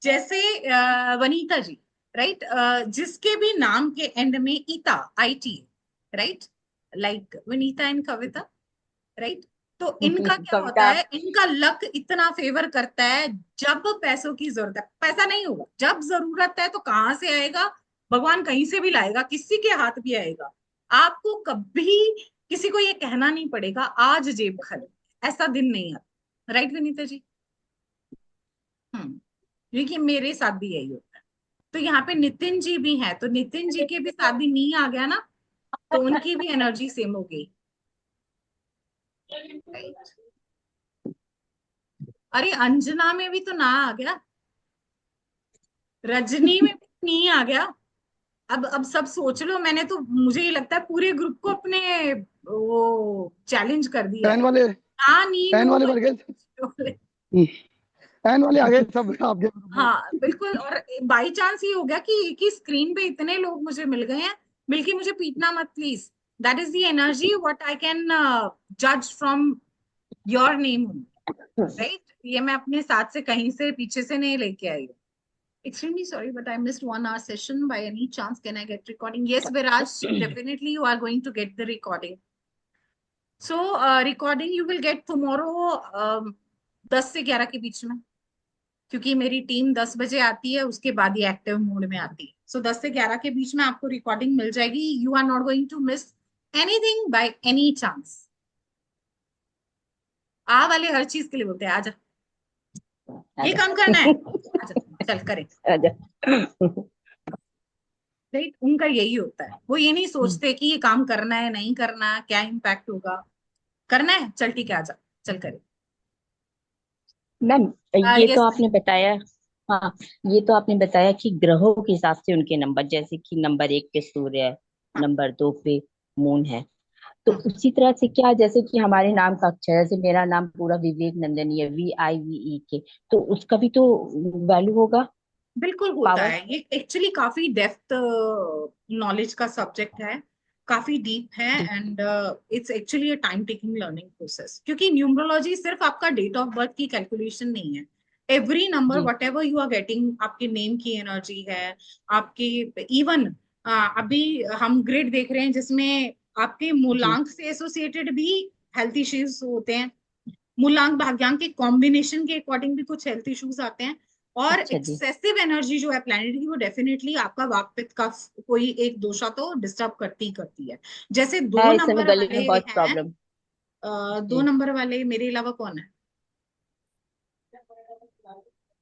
जैसे वनीता जी, राइट, जिसके भी नाम के एंड में ईता, IT, right, like Vanita and Kavita, right. तो इनका क्या होता कविता। है, इनका लक इतना फेवर करता है, जब पैसों की जरूरत है पैसा नहीं होगा, जब जरूरत है तो कहाँ से आएगा, भगवान कहीं से भी लाएगा, किसी के हाथ भी आएगा। आपको कभी किसी को ये कहना नहीं पड़ेगा आज जेब खाली, ऐसा दिन नहीं आता, राइट विनीता जी? हम्म, देखिए मेरे साथ भी यही होता है। तो यहाँ पे नितिन जी भी हैं, तो नितिन जी के भी साथ भी नी आ गया ना, तो उनकी भी एनर्जी सेम हो गई। Right? अरे अंजना में भी तो ना आ गया, रजनी में भी नी आ गया। अब सब सोच लो, मैंने तो, मुझे ये लगता है पूरे ग्रुप को अपने वो चैलेंज कर दिया टेन है। वाले हाँ नी टेन नो वाले भर गए, टेन वाले आ गए सब आपके ग्रुप में। हाँ बिल्कुल। और बाई चांस ये हो गया कि एक ही स्क्रीन पे इतने लोग मुझे मिल गए हैं, मिलके मुझे पीटना मत please. That is the energy what I can जज फ्रॉम योर नेम, राइट। ये मैं अपने साथ से कहीं से पीछे से नहीं लेके आई हूँ। Extremely sorry, but I missed 1 hour session. By any chance, can I get recording? Yes, Viraj, definitely you are going to get the recording. So, recording you will get tomorrow 10 से 11 के बीच में, क्योंकि मेरी टीम 10 बजे आती है, उसके बाद ये एक्टिव मोड में आती है। सो 10 से 11 के बीच में आपको रिकॉर्डिंग मिल जाएगी। You are not going to miss anything by any chance. आ वाले हर चीज के लिए बोलते हैं, आजा ये काम करना है, आजा चल करें, राइट। उनका यही होता है, वो ये नहीं सोचते कि ये काम करना है नहीं करना, क्या इम्पैक्ट होगा। करना है, चल ठीक है आजा, चल करें। मैम ये yes, तो आपने बताया, हाँ ये तो आपने बताया कि ग्रहों के हिसाब से उनके नंबर, जैसे कि नंबर 1 पे सूर्य है, नंबर 2 पे मून है, तो उसी तरह से क्या, जैसे कि हमारे नाम का अक्षर, जैसे मेरा नाम पूरा विवेक नंदनी है, VIVEK, तो उसका भी तो वैल्यू होगा, बिल्कुल होता पावर। है। ये एक्चुअली काफी डेप्थ नॉलेज का सब्जेक्ट है, काफी डीप है, and it's actually a time taking learning process. क्योंकि न्यूमरोलॉजी सिर्फ आपका डेट ऑफ बर्थ की कैलकुलेशन नहीं है। एवरी नंबर जी whatever you are getting, आपके नेम की एनर्जी है, आपके इवन अभी हम ग्रिड देख रहे हैं जिसमें आपके जी। मूलांक से एसोसिएटेड भी हेल्थ इश्यूज होते हैं। मूलांक भाग्यांक के कॉम्बिनेशन के अकॉर्डिंग भी कुछ हेल्थ इश्यूज आते हैं। और अच्छा जी। एक्सेसिव एनर्जी जो है प्लैनेट की, वो डेफिनेटली आपका वाक पित्त का कोई एक दोषा तो डिस्टर्ब करती ही करती है। जैसे दो है इस समय नंबर गले वाले में बहुत हैं, प्रॉब्लम। 2 नंबर वाले मेरे अलावा कौन है?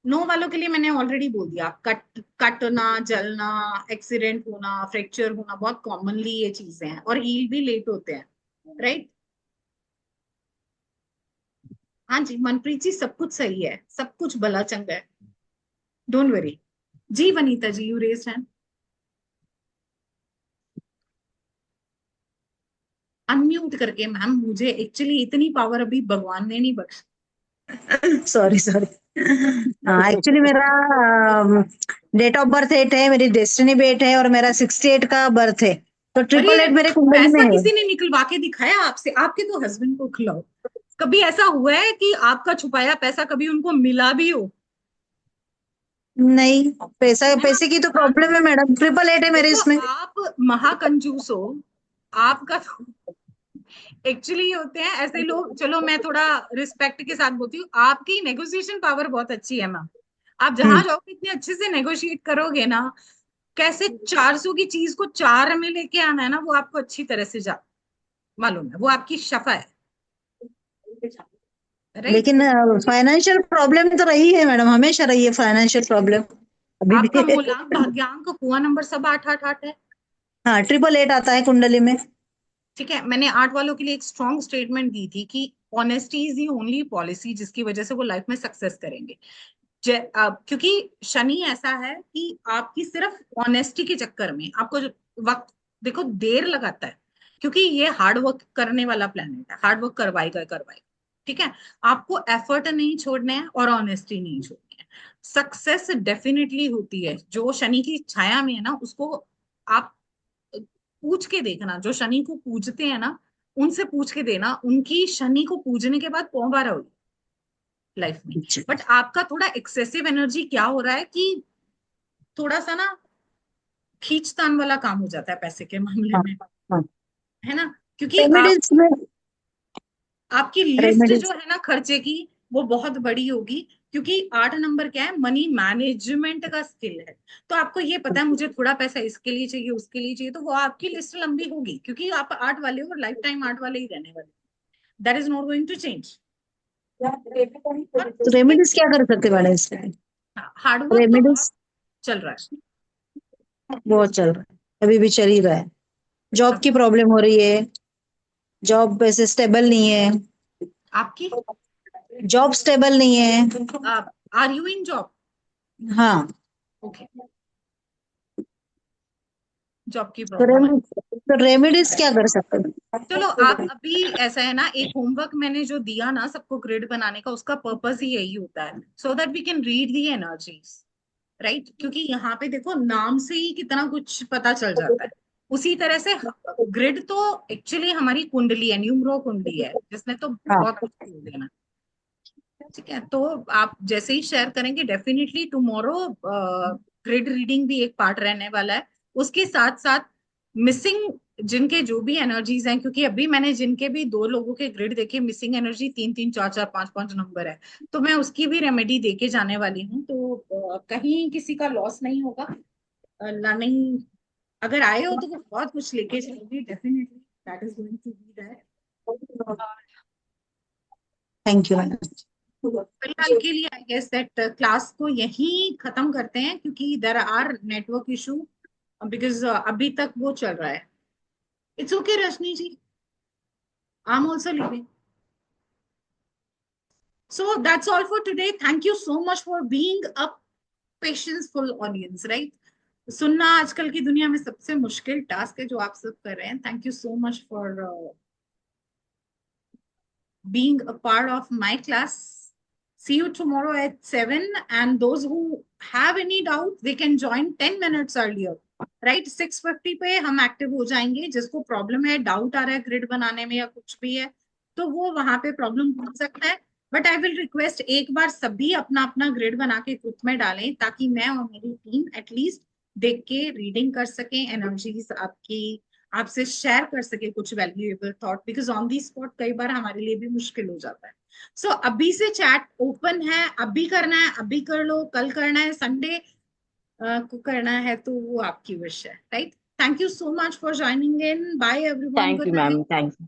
9 वालों के लिए मैंने ऑलरेडी बोल दिया, कटना, जलना, एक्सीडेंट होना, फ्रैक्चर होना बहुत कॉमनली ये चीजें हैं, और हील भी लेट होते हैं, राइट। हाँ जी मनप्रीत जी, सब कुछ सही है, सब कुछ भला चंगा है, डोंट वरी। जी Vanita ji, you raised hand, unmute करके। मैम मुझे एक्चुअली इतनी पावर अभी भगवान ने नहीं बख्शी। Sorry sorry. हाँ एक्चुअली मेरा डेट ऑफ बर्थ 8 है, मेरी डेस्टिनी भी 8 है, और मेरा 68 का बर्थ है, तो अरे 888 मेरे कुंडली में पैसा है। किसी ने निकलवा के दिखाया आपसे? आपके तो हस्बैंड को खिलाओ। कभी ऐसा हुआ है कि आपका छुपाया पैसा कभी उनको मिला भी हो? नहीं, पैसा, है ना? पैसे की तो प्रॉब्लम है मैडम, 888 है मेरे देखो इसमें। आप महाकंजूस हो, आपका तो एक्चुअली होते हैं ऐसे लोग। चलो मैं थोड़ा रिस्पेक्ट के साथ बोलती हूँ, आपकी नेगोशिएशन पावर बहुत अच्छी है मैम। आप जहां जाओगे इतने अच्छे से नेगोशिएट करोगे ना, कैसे 400 की चीज को 4 में लेके आना है ना, वो आपको अच्छी तरह से जा मालूम है, वो आपकी शफा है, राइट। लेकिन फाइनेंशियल प्रॉब्लम तो रही है मैडम, हमेशा रही है फाइनेंशियल प्रॉब्लम, अभी भी आपका है। मूलांक भाग्यांक कुआं नंबर सब 888 है। हाँ 888 आता है कुंडली में। ठीक है, मैंने 8 वालों के लिए एक स्ट्रॉन्ग स्टेटमेंट दी थी कि honesty is the only policy जिसकी वजह से वो लाइफ में सक्सेस करेंगे। क्योंकि शनि ऐसा है कि आपकी सिर्फ ऑनेस्टी के चक्कर में आपको वक्त देखो देर लगाता है, क्योंकि ये हार्ड वर्क करने वाला प्लेनेट है, हार्ड वर्क करवाएगा करवाएगा। ठीक है, आपको एफर्ट नहीं छोड़ना है और ऑनेस्टी नहीं छोड़नी है, सक्सेस डेफिनेटली होती है। जो शनि की छाया में है ना, उसको आप पूछ के देखना, जो शनि को पूजते हैं ना, उनसे पूछ के देना, उनकी शनि को पूजने के बाद पौंबारा हुई लाइफ में। बट आपका थोड़ा एक्सेसिव एनर्जी क्या हो रहा है कि थोड़ा सा ना खींचतान वाला काम हो जाता है पैसे के मामले हाँ में, हाँ। है ना। क्योंकि रेमेडीज में, आपकी लिस्ट रेमेडीज जो है ना खर्चे की, वो बहुत बड़ी होगी। क्योंकि 8 नंबर क्या है, मनी मैनेजमेंट का स्किल है। तो आपको ये पता है मुझे थोड़ा पैसा इसके लिए चाहिए, उसके लिए चाहिए, तो वो आपकी लिस्ट लंबी होगी, क्योंकि आप 8 वाले हो और लाइफ टाइम 8 वाले ही रहने वाले। That is not going to change. तो रेमेडीज क्या कर सकते मैडम इसमें? हार्डवर्क तो रेमेडीज, बहुत चल रहा है। बहुत चल रहा है, अभी भी चल ही रहा है। जॉब की प्रॉब्लम हो रही है, जॉब वैसे स्टेबल नहीं है, आपकी जॉब स्टेबल नहीं है। Are you in job? हाँ, ओके, जॉब की तो प्रॉब्लम है। तो रेमेडीज क्या कर सकते हैं? चलो, आप अभी ऐसा है ना, एक होमवर्क मैंने जो दिया ना सबको ग्रिड बनाने का, उसका पर्पस ही यही होता है, so that we can read the energies, right? क्योंकि यहाँ पे देखो नाम से ही कितना कुछ पता चल जाता है। उसी तरह से ग्रिड तो एक्चुअली हमारी कुंडली है, न्यूमरो कुंडली है, जिसने तो हाँ, बहुत कुछ बोल देना। ठीक है, तो आप जैसे ही शेयर करेंगे, डेफिनेटली टुमारो ग्रिड रीडिंग भी एक पार्ट रहने वाला है। उसके साथ साथ मिसिंग जिनके जो भी एनर्जीज हैं, क्योंकि अभी मैंने जिनके भी 2 लोगों के ग्रिड देखे, मिसिंग एनर्जी 3 3 4 4 5 5 नंबर है, तो मैं उसकी भी रेमेडी देके जाने वाली हूँ। तो कहीं किसी का लॉस नहीं होगा। लर्निंग अगर आए हो तो बहुत कुछ लेके जाओगे, definitely that is going to be there. Thank you madam. फिलहाल के लिए आई गेस दैट क्लास को यहीं खत्म करते हैं, क्योंकि there are network issue, because अभी तक वो चल रहा है। It's okay Rajni ji, I am also living. So that's all for today. Thank you so much for being a patience-full audience, right? सुनना आजकल की दुनिया में सबसे मुश्किल टास्क है जो आप सब कर रहे हैं. Thank you so much for being a part of my class. See you tomorrow at 7. And those who have any doubt, they can join 10 minutes earlier. Right? 6:50 पे हम एक्टिव हो जाएंगे. जिसको प्रॉब्लम है, डाउट आ रहा है ग्रिड बनाने में या कुछ भी है, तो वो वहां पे प्रॉब्लम हो सकता है. बट आई विल रिक्वेस्ट, एक बार सभी अपना अपना ग्रिड बना के ग्रुप में डालें, ताकि मैं और मेरी टीम एटलीस्ट देख के रीडिंग कर सके, एनर्जीज आपकी आपसे शेयर कर सके कुछ valuable thought, because on the spot कई बार हमारे लिए भी मुश्किल हो जाता है. सो अभी से चैट ओपन है, अभी करना है अभी कर लो, कल करना है संडे को करना है, तो वो आपकी विश है, right? Thank you so much for joining in. Bye everyone, thank good you night. Ma'am, thank you.